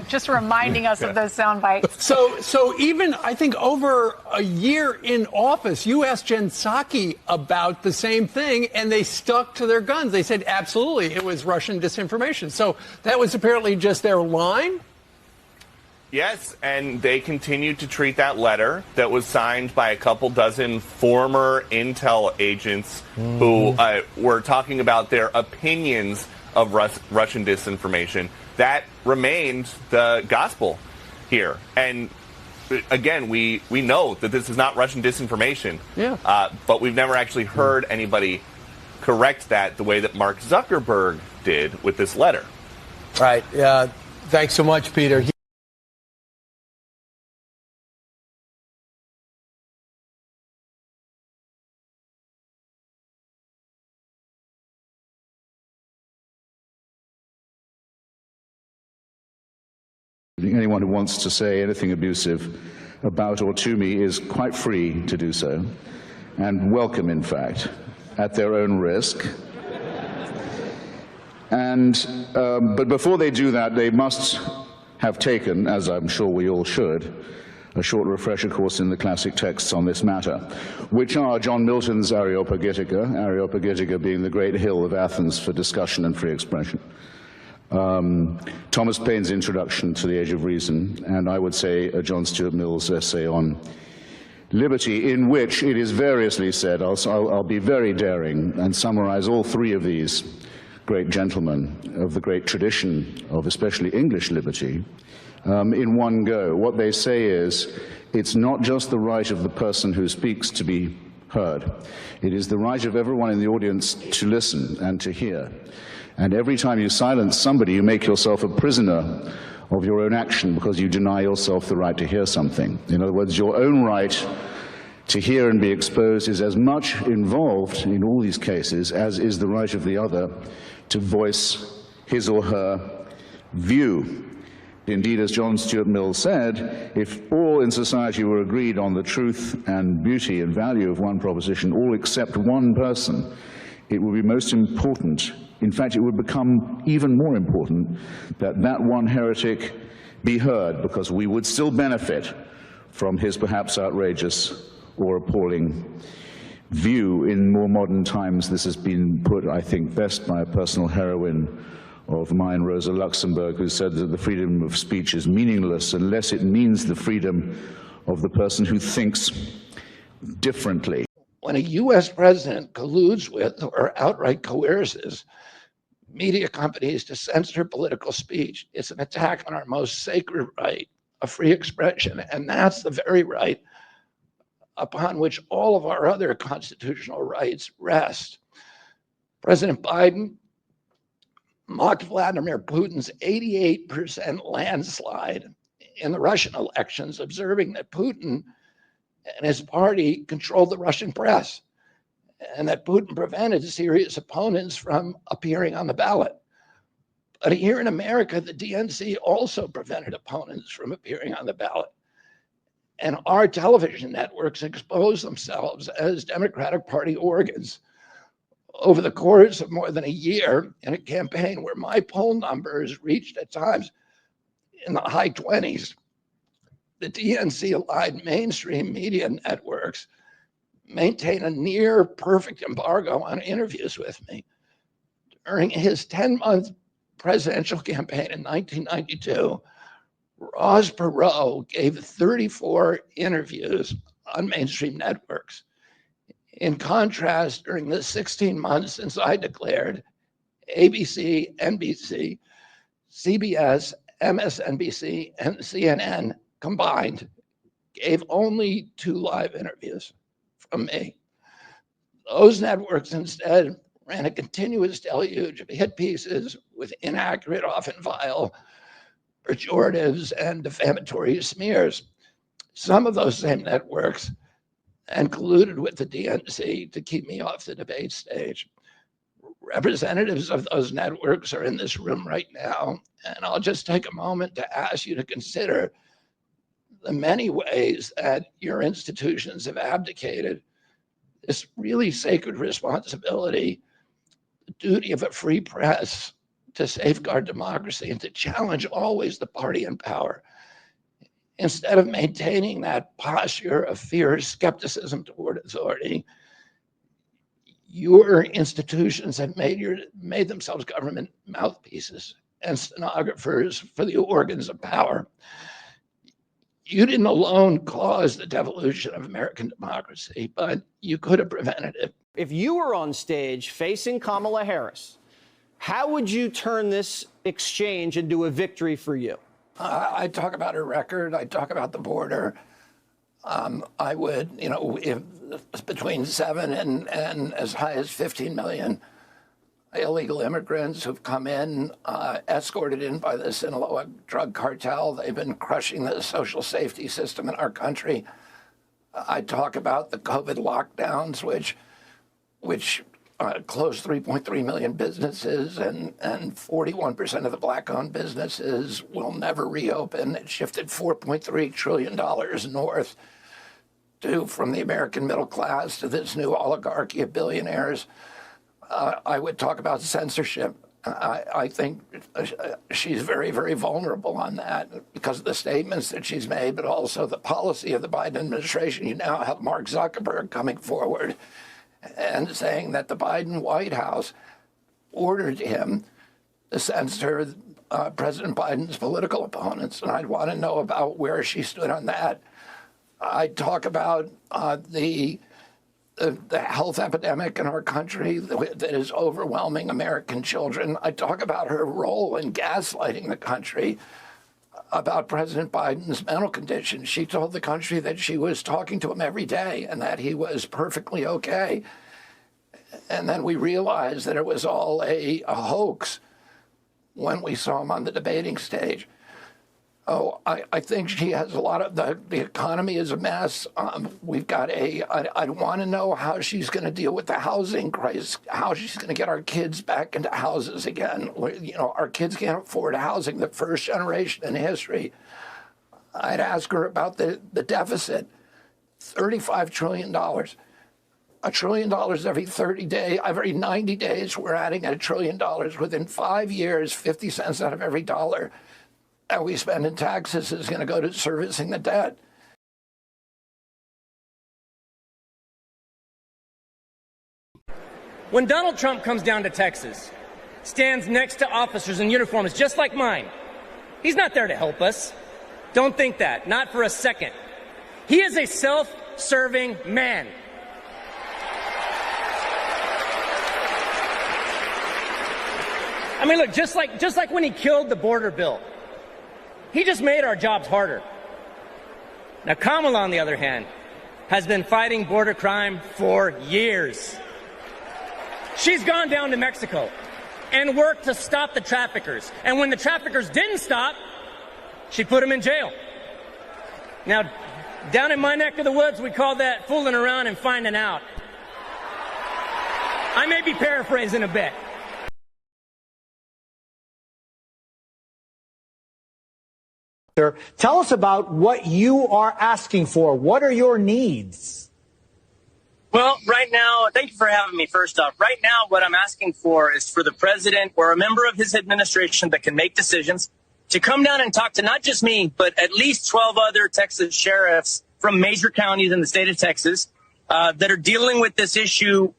Just reminding us of those sound bites. So even, I think, over a year in office, you asked Jen Psaki about the same thing, and they stuck to their guns. They said, absolutely, it was Russian disinformation. So that was apparently just their line? Yes, and they continued to treat that letter that was signed by a couple dozen former intel agents who were talking about their opinions of Russian disinformation. That remained the gospel here. And again, we know that this is not Russian disinformation, but we've never actually heard anybody correct that the way that Mark Zuckerberg did with this letter. Right. Thanks so much, Peter. Anyone who wants to say anything abusive about or to me is quite free to do so, and welcome, in fact, at their own risk. But before they do that, they must have taken, as I'm sure we all should, a short refresher course in the classic texts on this matter, which are John Milton's Areopagitica being the great hill of Athens for discussion and free expression, Thomas Paine's Introduction to the Age of Reason, and I would say John Stuart Mill's essay on liberty, in which it is variously said, I'll be very daring and summarize all three of these great gentlemen of the great tradition of especially English liberty, in one go. What they say is, it's not just the right of the person who speaks to be heard. It is the right of everyone in the audience to listen and to hear. And every time you silence somebody, you make yourself a prisoner of your own action because you deny yourself the right to hear something. In other words, your own right to hear and be exposed is as much involved in all these cases as is the right of the other to voice his or her view. Indeed, as John Stuart Mill said, if all in society were agreed on the truth and beauty and value of one proposition, all except one person, it would be most important, in fact, it would become even more important, that that one heretic be heard, because we would still benefit from his perhaps outrageous or appalling view. In more modern times, this has been put, I think, best by a personal heroine of mine, Rosa Luxemburg, who said that the freedom of speech is meaningless unless it means the freedom of the person who thinks differently. When a U.S. president colludes with or outright coerces media companies to censor political speech, it's an attack on our most sacred right of free expression, and that's the very right upon which all of our other constitutional rights rest. President Biden mocked Vladimir Putin's 88% landslide in the Russian elections, observing that Putin and his party controlled the Russian press and that Putin prevented serious opponents from appearing on the ballot. But here in America, the DNC also prevented opponents from appearing on the ballot. And our television networks expose themselves as Democratic Party organs. Over the course of more than a year, in a campaign where my poll numbers reached at times in the high 20s, the DNC-aligned mainstream media networks maintain a near perfect embargo on interviews with me. During his 10-month presidential campaign in 1992, Ross Perot gave 34 interviews on mainstream networks. In contrast, during the 16 months since I declared, ABC, NBC, CBS, MSNBC, and CNN combined gave only 2 live interviews from me. Those networks instead ran a continuous deluge of hit pieces with inaccurate, often vile, pejoratives and defamatory smears. Some of those same networks and colluded with the DNC to keep me off the debate stage. Representatives of those networks are in this room right now, and I'll just take a moment to ask you to consider the many ways that your institutions have abdicated this really sacred responsibility, the duty of a free press to safeguard democracy and to challenge always the party in power. Instead of maintaining that posture of fear, skepticism toward authority, your institutions have made themselves government mouthpieces and stenographers for the organs of power. You didn't alone cause the devolution of American democracy, but you could have prevented it. If you were on stage facing Kamala Harris, how would you turn this exchange into a victory for you? I'd talk about her record. I'd talk about the border. I would, if between 7 and as high as 15 million illegal immigrants who've come in, escorted in by the Sinaloa drug cartel. They've been crushing the social safety system in our country. I talk about the COVID lockdowns, which closed 3.3 million businesses, and 41% of the black-owned businesses will never reopen. It shifted $4.3 trillion north from the American middle class to this new oligarchy of billionaires. I would talk about censorship. I think she's very, very vulnerable on that because of the statements that she's made, but also the policy of the Biden administration. You now have Mark Zuckerberg coming forward and saying that the Biden White House ordered him to censor President Biden's political opponents. And I'd want to know about where she stood on that. I'd talk about the health epidemic in our country that is overwhelming American children. I talk about her role in gaslighting the country about President Biden's mental condition. She told the country that she was talking to him every day and that he was perfectly okay. And then we realized that it was all a hoax when we saw him on the debating stage. Oh, I think she has a lot of the economy is a mess. We've got I want to know how she's going to deal with the housing crisis, how she's going to get our kids back into houses again. Our kids can't afford housing, the first generation in history. I'd ask her about the deficit, $35 trillion. $1 trillion every 30 days, every 90 days, we're adding $1 trillion. Within 5 years, 50 cents out of every dollar that we spend in taxes is going to go to servicing the debt. When Donald Trump comes down to Texas, stands next to officers in uniforms just like mine, he's not there to help us. Don't think that, not for a second. He is a self-serving man. I mean, look, just like when he killed the border bill, he just made our jobs harder. Now, Kamala, on the other hand, has been fighting border crime for years. She's gone down to Mexico and worked to stop the traffickers. And when the traffickers didn't stop, she put them in jail. Now, down in my neck of the woods, we call that fooling around and finding out. I may be paraphrasing a bit. Tell us about what you are asking for. What are your needs? Well, right now, thank you for having me, first off. Right now, what I'm asking for is for the president or a member of his administration that can make decisions to come down and talk to not just me, but at least 12 other Texas sheriffs from major counties in the state of Texas that are dealing with this issue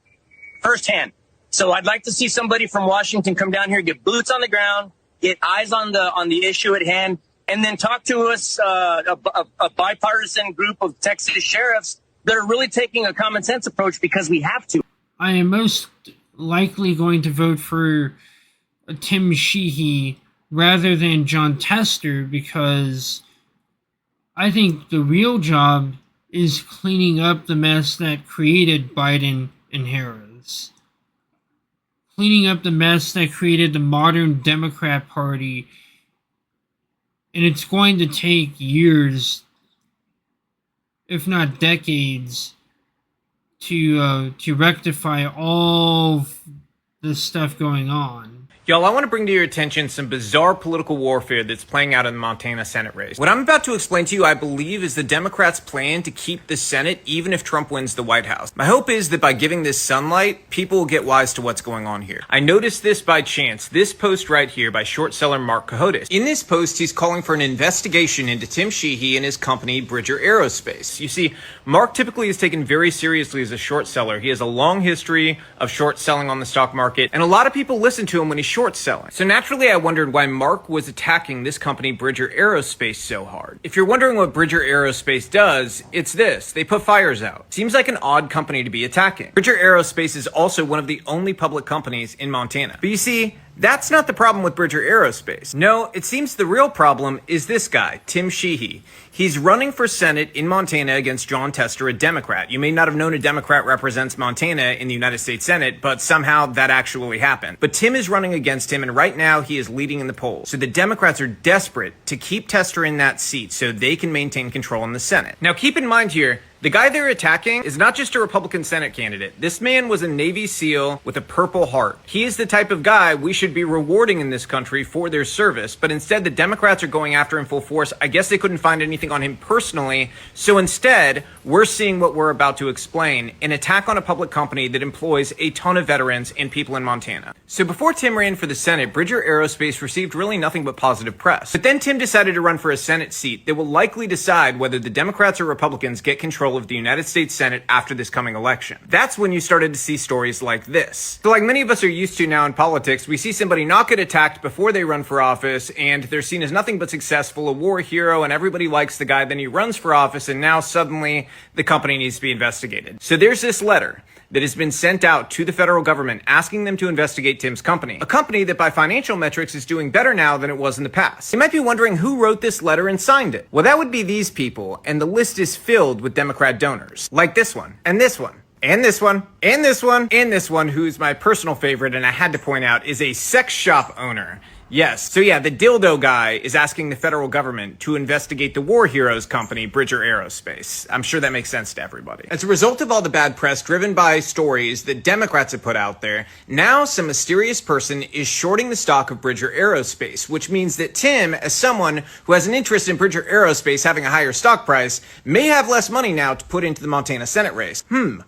firsthand. So I'd like to see somebody from Washington come down here, get boots on the ground, get eyes on the issue at hand, and then talk to us, a bipartisan group of Texas sheriffs that are really taking a common sense approach because we have to. I am most likely going to vote for Tim Sheehy rather than John Tester because I think the real job is cleaning up the mess that created Biden and Harris. Cleaning up the mess that created the modern Democrat Party. And it's going to take years, if not decades, to rectify all the stuff going on. Y'all, I want to bring to your attention some bizarre political warfare that's playing out in the Montana Senate race. What I'm about to explain to you, I believe, is the Democrats' plan to keep the Senate even if Trump wins the White House. My hope is that by giving this sunlight, people will get wise to what's going on here. I noticed this by chance, this post right here by short seller Mark Cohodes. In this post, he's calling for an investigation into Tim Sheehy and his company, Bridger Aerospace. You see, Mark typically is taken very seriously as a short seller. He has a long history of short selling on the stock market, and a lot of people listen to him when he's short selling. So naturally, I wondered why Mark was attacking this company, Bridger Aerospace, so hard. If you're wondering what Bridger Aerospace does, it's this. They put fires out. Seems like an odd company to be attacking. Bridger Aerospace is also one of the only public companies in Montana. But you see, that's not the problem with Bridger Aerospace. No, it seems the real problem is this guy, Tim Sheehy. He's running for Senate in Montana against John Tester, a Democrat. You may not have known a Democrat represents Montana in the United States Senate, but somehow that actually happened. But Tim is running against him, and right now he is leading in the polls. So the Democrats are desperate to keep Tester in that seat so they can maintain control in the Senate. Now keep in mind here, The guy they're attacking is not just a Republican Senate candidate. This man was a Navy SEAL with a Purple Heart. He is the type of guy we should be rewarding in this country for their service, but instead the Democrats are going after him full force. I guess they couldn't find anything on him personally, so instead, we're seeing what we're about to explain, an attack on a public company that employs a ton of veterans and people in Montana. So before Tim ran for the Senate, Bridger Aerospace received really nothing but positive press. But then Tim decided to run for a Senate seat that will likely decide whether the Democrats or Republicans get control of the United States Senate after this coming election. That's when you started to see stories like this. So like many of us are used to now in politics, we see somebody not get attacked before they run for office, and they're seen as nothing but successful, a war hero, and everybody likes the guy. Then he runs for office, and now suddenly the company needs to be investigated. So there's this letter that has been sent out to the federal government asking them to investigate Tim's company. A company that by financial metrics is doing better now than it was in the past. You might be wondering who wrote this letter and signed it. Well, that would be these people, and the list is filled with Democrat donors. Like this one, and this one, and this one, and this one, and this one, who's my personal favorite, and I had to point out, is a sex shop owner. Yes. So yeah, the dildo guy is asking the federal government to investigate the war heroes company, Bridger Aerospace. I'm sure that makes sense to everybody. As a result of all the bad press driven by stories that Democrats have put out there, now some mysterious person is shorting the stock of Bridger Aerospace, which means that Tim, as someone who has an interest in Bridger Aerospace having a higher stock price, may have less money now to put into the Montana Senate race.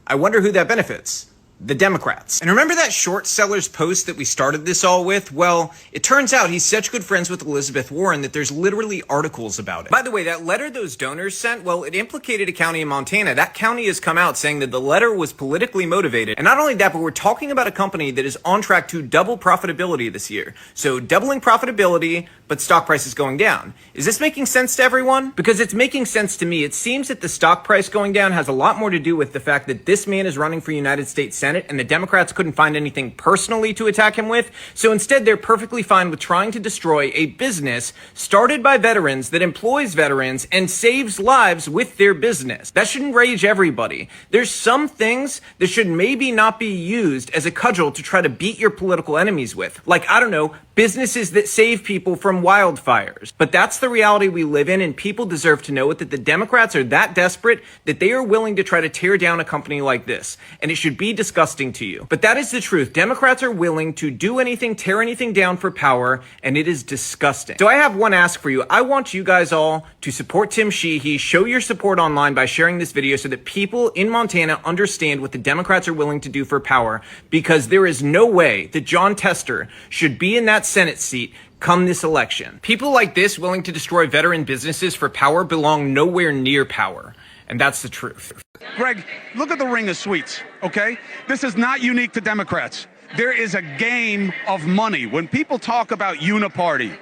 I wonder who that benefits. The Democrats. And remember that short seller's post that we started this all with? Well, it turns out he's such good friends with Elizabeth Warren that there's literally articles about it. By the way, that letter those donors sent, well, it implicated a county in Montana. That county has come out saying that the letter was politically motivated. And not only that, but we're talking about a company that is on track to double profitability this year. So doubling profitability, but stock price is going down. Is this making sense to everyone? Because it's making sense to me. It seems that the stock price going down has a lot more to do with the fact that this man is running for United States Senate and the Democrats couldn't find anything personally to attack him with. So instead, they're perfectly fine with trying to destroy a business started by veterans that employs veterans and saves lives with their business. That shouldn't rage everybody. There's some things that should maybe not be used as a cudgel to try to beat your political enemies with. Like, I don't know, businesses that save people from wildfires. But that's the reality we live in, and people deserve to know it, that the Democrats are that desperate that they are willing to try to tear down a company like this. And it should be disgusting to you. But that is the truth. Democrats are willing to do anything, tear anything down for power, and it is disgusting. So I have one ask for you. I want you guys all to support Tim Sheehy. Show your support online by sharing this video so that people in Montana understand what the Democrats are willing to do for power, because there is no way that John Tester should be in that Senate seat come this election. People like this willing to destroy veteran businesses for power belong nowhere near power. And that's the truth. Greg, look at the ring of sweets, okay? This is not unique to Democrats. There is a game of money. When people talk about uniparty,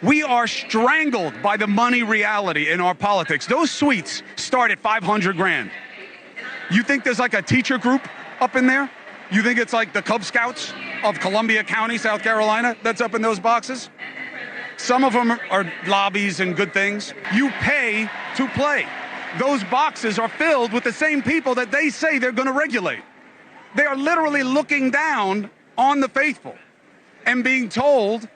we are strangled by the money reality in our politics. Those sweets start at 500 grand. You think there's like a teacher group up in there? You think it's like the Cub Scouts of Columbia County, South Carolina, that's up in those boxes? Some of them are lobbies and good things. You pay to play. Those boxes are filled with the same people that they say they're going to regulate. They are literally looking down on the faithful and being told,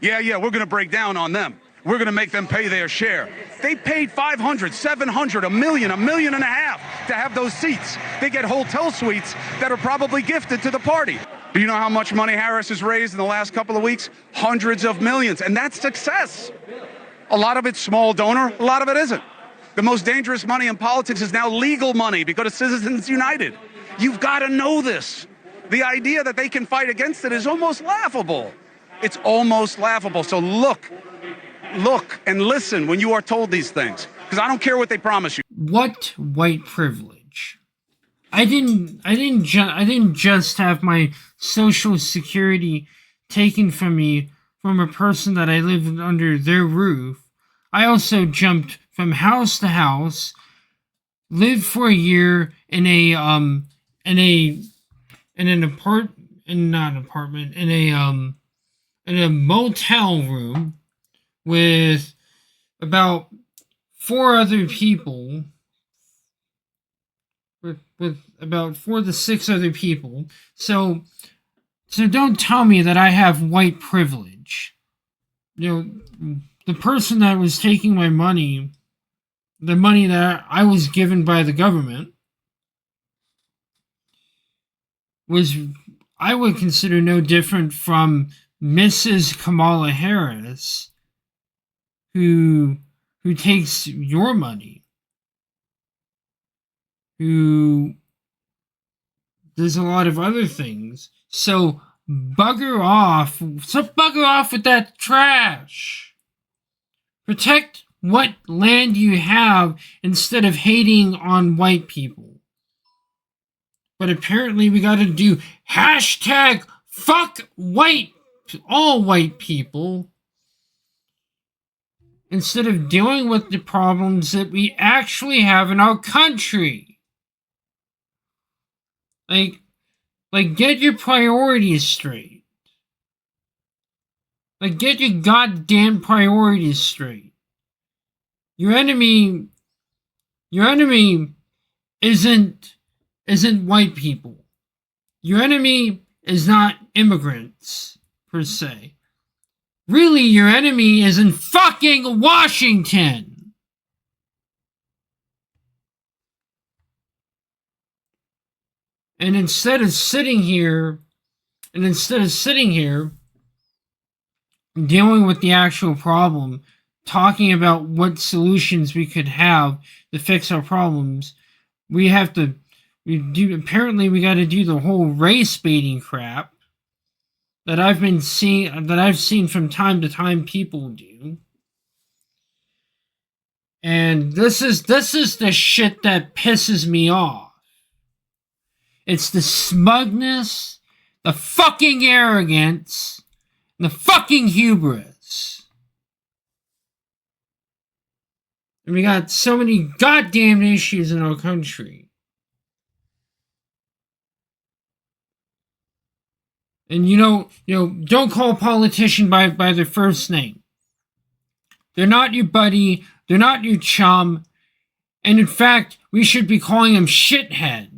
yeah, we're going to break down on them. We're going to make them pay their share. They paid $500,000, $700,000, $1 million and a half to have those seats. They get hotel suites that are probably gifted to the party. Do you know how much money Harris has raised in the last couple of weeks? Hundreds of millions, and that's success. A lot of it's small donor, a lot of it isn't. The most dangerous money in politics is now legal money because of Citizens United. You've got to know this. The idea that they can fight against it is almost laughable. It's almost laughable. So look and listen when you are told these things, because I don't care what they promise you. What white privilege? I didn't just have my Social Security taken from me from a person that I lived under their roof. I also jumped from house to house, lived for a year in a motel room with about 4 other people, with about 4 to 6 other people. So don't tell me that I have white privilege. You know, the person that was taking my money the money that I was given by the government was, I would consider, no different from Mrs. Kamala Harris, who takes your money, who does a lot of other things. So bugger off. So bugger off with that trash. Protect what land you have instead of hating on white people. But apparently we got to do hashtag fuck all white people, instead of dealing with the problems that we actually have in our country. Like get your priorities straight. Like, get your goddamn priorities straight. Your enemy isn't white people. Your enemy is not immigrants, per se. Really, your enemy is in fucking Washington. And instead of sitting here dealing with the actual problem, talking about what solutions we could have to fix our problems, apparently we got to do the whole race baiting crap that I've seen from time to time people do. And this is the shit that pisses me off. It's the smugness, the fucking arrogance, and the fucking hubris. And we got so many goddamn issues in our country. And don't call a politician by their first name. They're not your buddy, they're not your chum, and in fact, we should be calling them shitheads.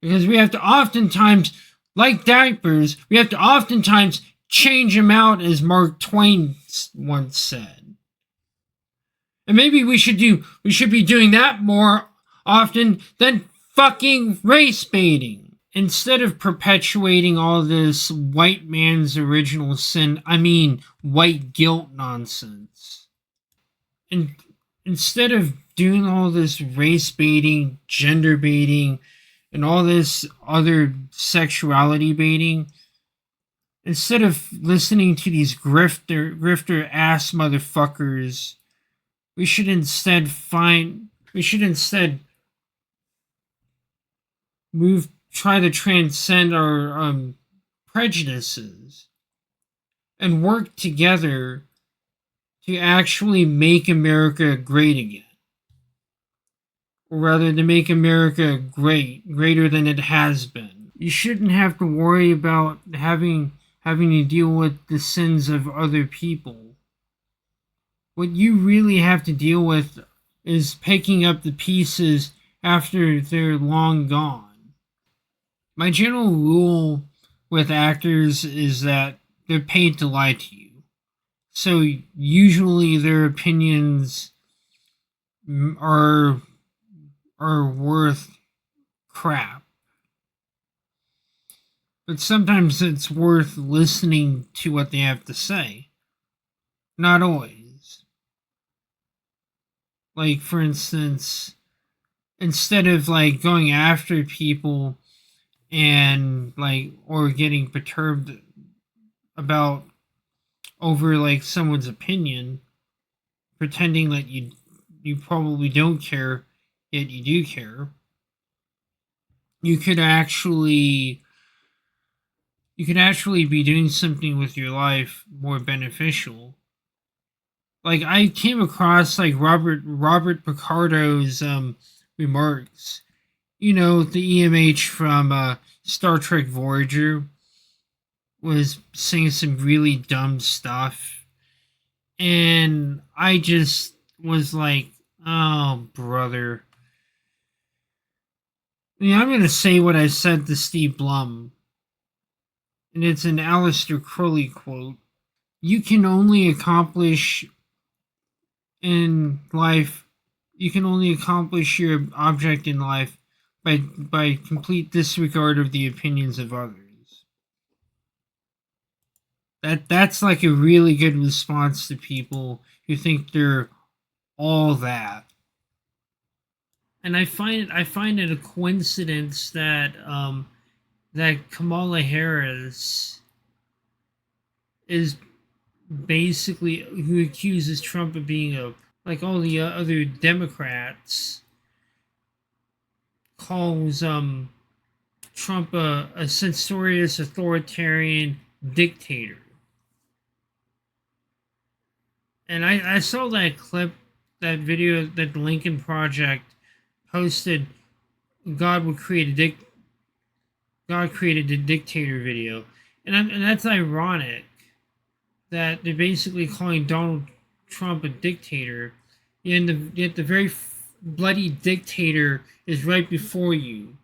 Because we have to oftentimes, like diapers, we have to oftentimes change them out, as Mark Twain once said. And maybe we should be doing that more often than fucking race baiting. Instead of perpetuating all this white man's original sin, white guilt nonsense. And instead of doing all this race baiting, gender baiting, and all this other sexuality baiting, instead of listening to these grifter ass motherfuckers, we should instead try to transcend our prejudices and work together to actually make America great again. Or rather, to make America greater than it has been. You shouldn't have to worry about having to deal with the sins of other people. What you really have to deal with is picking up the pieces after they're long gone. My general rule with actors is that they're paid to lie to you. So usually their opinions are worth crap. But sometimes it's worth listening to what they have to say. Not always. Like, for instance, instead of going after people and or getting perturbed about over someone's opinion, pretending that you probably don't care, yet you do care, you could actually be doing something with your life more beneficial. I came across Robert Picardo's remarks. The EMH from Star Trek Voyager was saying some really dumb stuff, and I just was like, oh, brother. I'm going to say what I said to Steve Blum, and it's an Aleister Crowley quote. You can only accomplish in life, you can only accomplish your object in life by complete disregard of the opinions of others. That's like a really good response to people who think they're all that. And I find it a coincidence that that Kamala Harris is basically who accuses Trump of being a, like all the other Democrats, calls Trump a censorious authoritarian dictator. And I saw that clip, that video that the Lincoln Project posted. God created a dictator video, and that's ironic that they're basically calling Donald Trump a dictator, yet the very bloody dictator is right before you,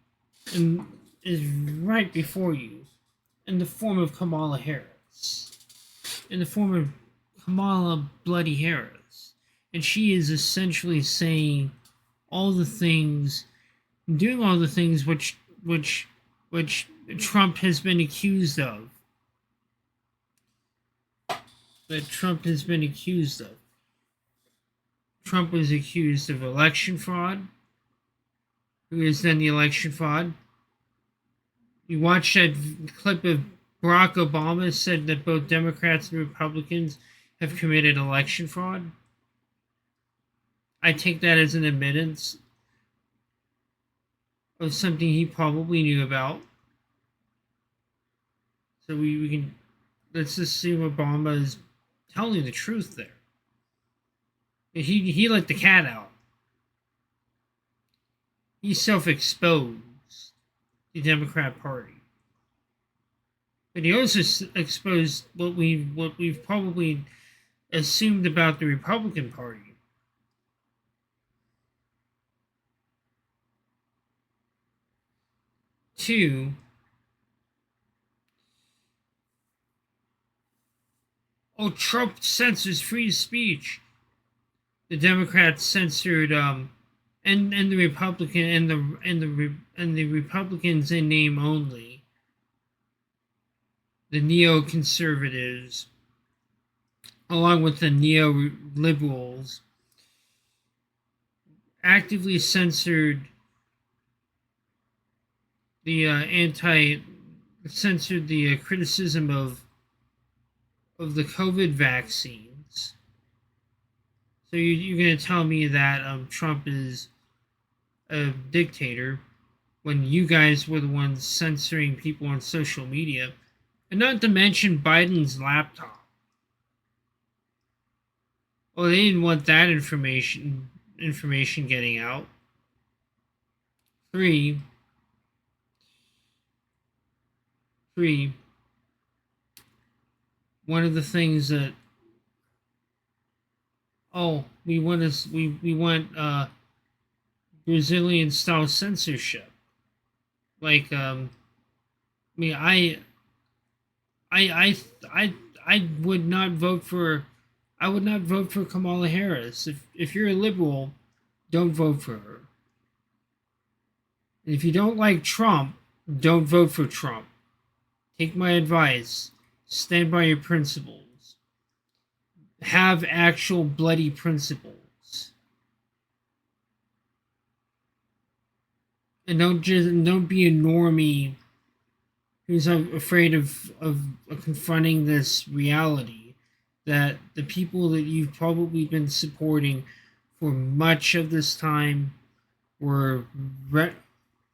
and is right before you, in the form of Kamala Harris, in the form of Kamala Bloody Harris, and she is essentially saying all the things, doing all the things which Trump has been accused of. That Trump has been accused of. Trump was accused of election fraud. Who has done the election fraud? You watch that clip of Barack Obama said that both Democrats and Republicans have committed election fraud. I take that as an admittance of something he probably knew about. So we can, let's assume Obama is telling the truth there. He let the cat out. He self-exposed the Democrat Party. But he also exposed what we've probably assumed about the Republican Party. Two, Trump censors free speech. The Democrats censored and the Republican and the Republicans in name only. The neoconservatives, along with the neoliberals, actively censored the censored the criticism of the COVID vaccines. So you're going to tell me that Trump is a dictator when you guys were the ones censoring people on social media, and not to mention Biden's laptop. Oh, they didn't want that information getting out. Three, one of the things that we want Brazilian style censorship. Like I would not vote for Kamala Harris. If you're a liberal, don't vote for her. And if you don't like Trump, don't vote for Trump. Take my advice. Stand by your principles. Have actual bloody principles. And don't be a normie who's afraid of confronting this reality that the people that you've probably been supporting for much of this time were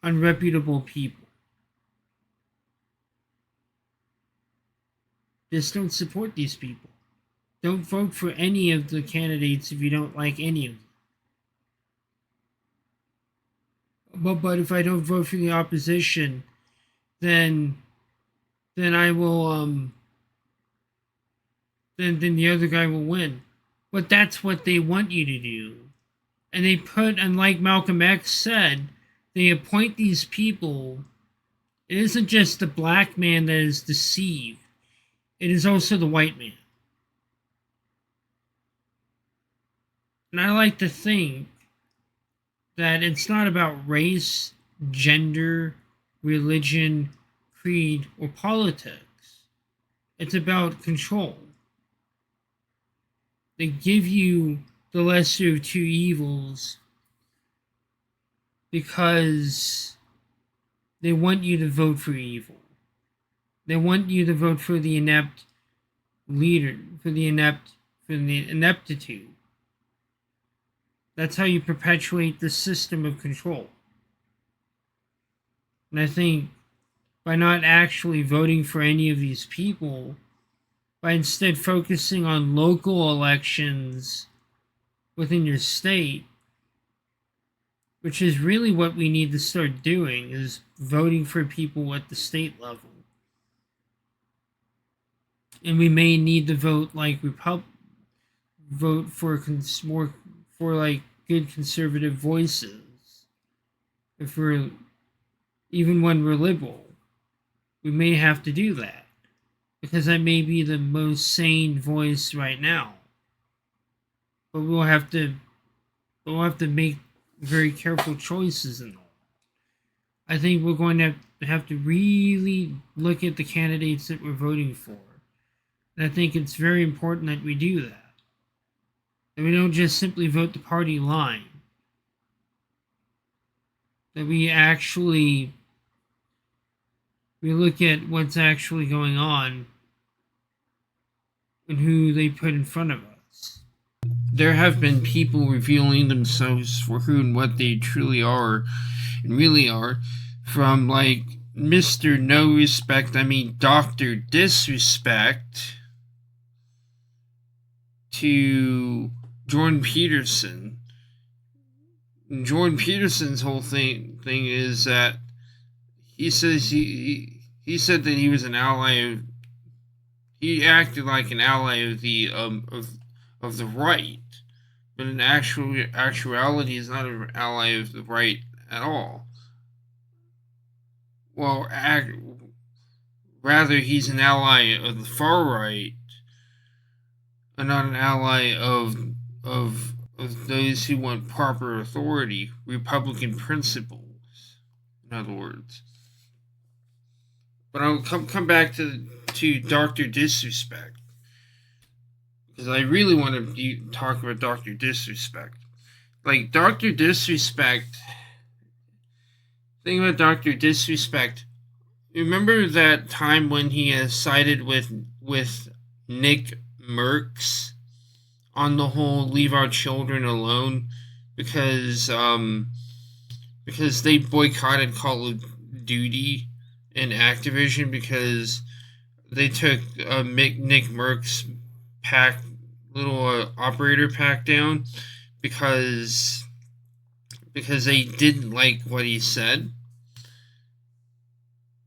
unreputable people. Just don't support these people. Don't vote for any of the candidates if you don't like any of them. But if I don't vote for the opposition, then I will then the other guy will win. But that's what they want you to do. And they put, and like Malcolm X said, they appoint these people. It isn't just the black man that is deceived. It is also the white man. And I like to think that it's not about race, gender, religion, creed, or politics. It's about control. They give you the lesser of two evils because they want you to vote for evil. They want you to vote for the inept leader, for the ineptitude. That's how you perpetuate the system of control. And I think by not actually voting for any of these people, by instead focusing on local elections within your state, which is really what we need to start doing, is voting for people at the state level. And we may need to vote like vote for like good conservative voices. If we're even when we're liberal, we may have to do that because that may be the most sane voice right now. But we'll have to make very careful choices and all. I think we're going to have to really look at the candidates that we're voting for. And I think it's very important that we do that. That we don't just simply vote the party line. That we look at what's actually going on and who they put in front of us. There have been people revealing themselves for who and what they truly are and really are, from like Mr. No Respect, I mean Dr. Disrespect, to Jordan Peterson. And Jordan Peterson's whole thing is that he says he said that he was an ally he acted like an ally of the right, but in actuality he's not an ally of the right at all. Well, rather he's an ally of the far right, and not an ally of those who want proper authority, Republican principles, in other words. But I'll come back to Dr. Disrespect, because I really want to talk about Dr. Disrespect. Like, Dr. Disrespect, thing about Dr. Disrespect, remember that time when he sided with Nick Merckx on the whole leave our children alone because they boycotted Call of Duty and Activision because they took Nick Merckx little operator pack down because they didn't like what he said.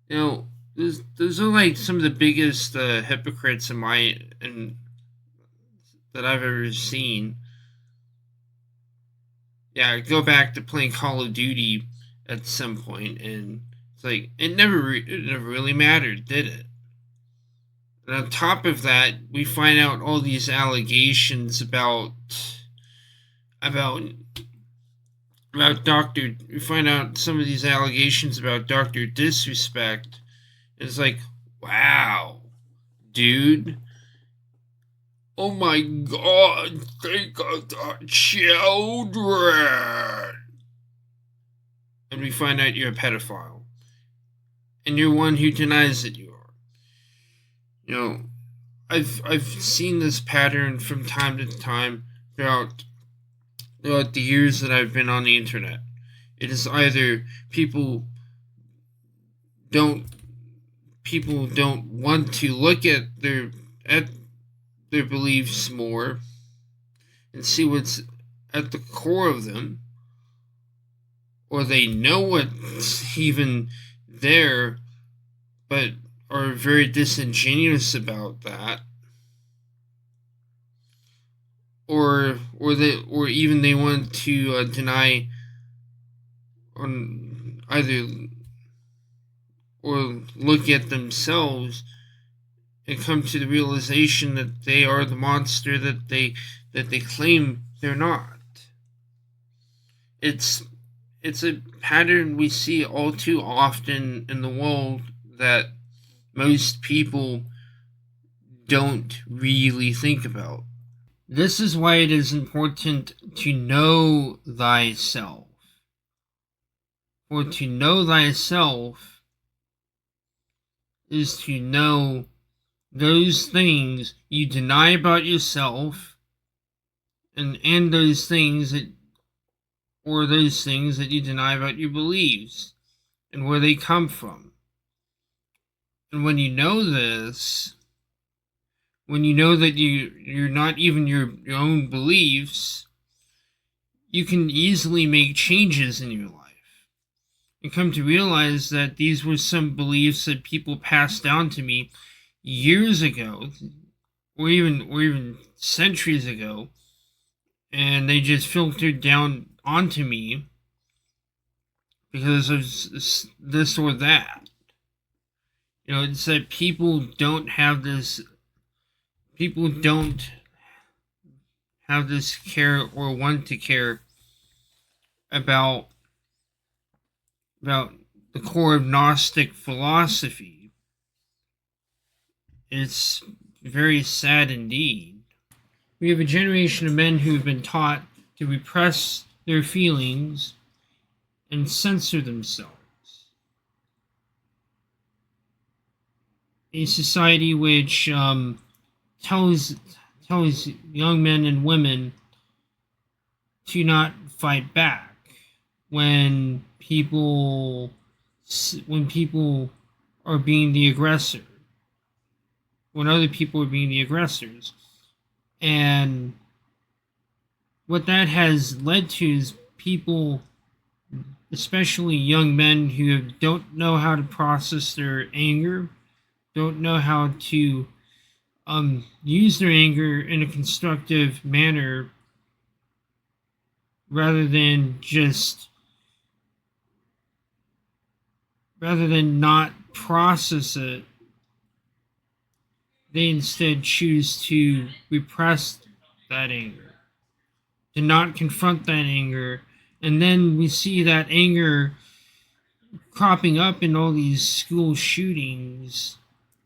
You know, those are like some of the biggest hypocrites that I've ever seen. Yeah, go back to playing Call of Duty at some point, and it's like it never really mattered, did it? And on top of that, we find out all these allegations about Dr. We find out some of these allegations about Dr. Disrespect. It's like, wow, dude. Oh my God, think of the children. And we find out you're a pedophile. And you're one who denies that you are. You know, I've seen this pattern from time to time throughout the years that I've been on the internet. It is either people don't want to look at their beliefs more and see what's at the core of them, or they know what's even there but are very disingenuous about that, or even they want to deny on either or look at themselves and come to the realization that they are the monster that they claim they're not. It's a pattern we see all too often in the world that most people don't really think about. This is why it is important to know thyself. For to know thyself is to know those things you deny about yourself and those things that you deny about your beliefs and where they come from. And when you know this, when you know that you're not even your own beliefs, you can easily make changes in your life and come to realize that these were some beliefs that people passed down to me years ago, or even centuries ago, and they just filtered down onto me because of this or that. You know, it's that people don't have this care or want to care about the core of Gnostic philosophy. It's very sad indeed. We have a generation of men who have been taught to repress their feelings and censor themselves. A society which tells young men and women to not fight back when people are being the aggressor, when other people are being the aggressors. And what that has led to is people, especially young men who don't know how to process their anger, don't know how to use their anger in a constructive manner rather than not process it. They instead choose to repress that anger, to not confront that anger, and then we see that anger cropping up in all these school shootings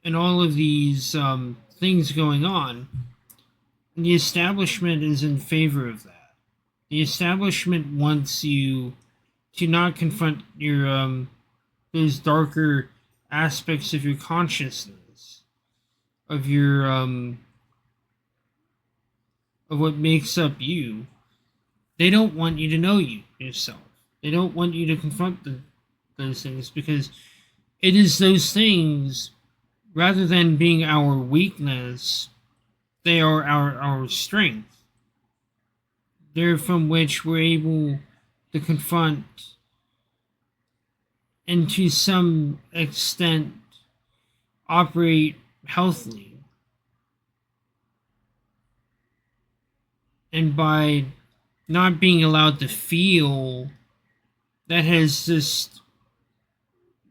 and all of these things going on. And the establishment is in favor of that. The establishment wants you to not confront your those darker aspects of your consciousness, of your of what makes up you. They don't want you to know yourself. They don't want you to confront those things, because it is those things, rather than being our weakness, they are our strength. They're from which we're able to confront and to some extent operate healthily. And by not being allowed to feel, that has just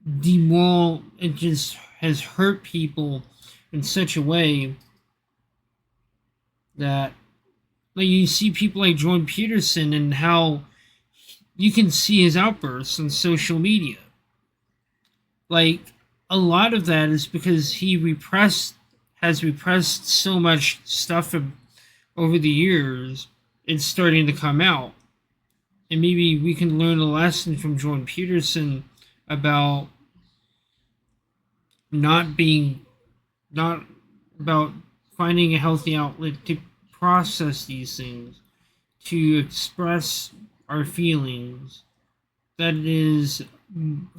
it just has hurt people in such a way that, like, you see people like Jordan Peterson and how you can see his outbursts on social media. Like, a lot of that is because he has repressed so much stuff over the years. It's starting to come out. And maybe we can learn a lesson from Jordan Peterson about about finding a healthy outlet to process these things, to express our feelings that is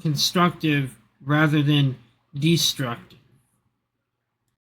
constructive rather than destructive.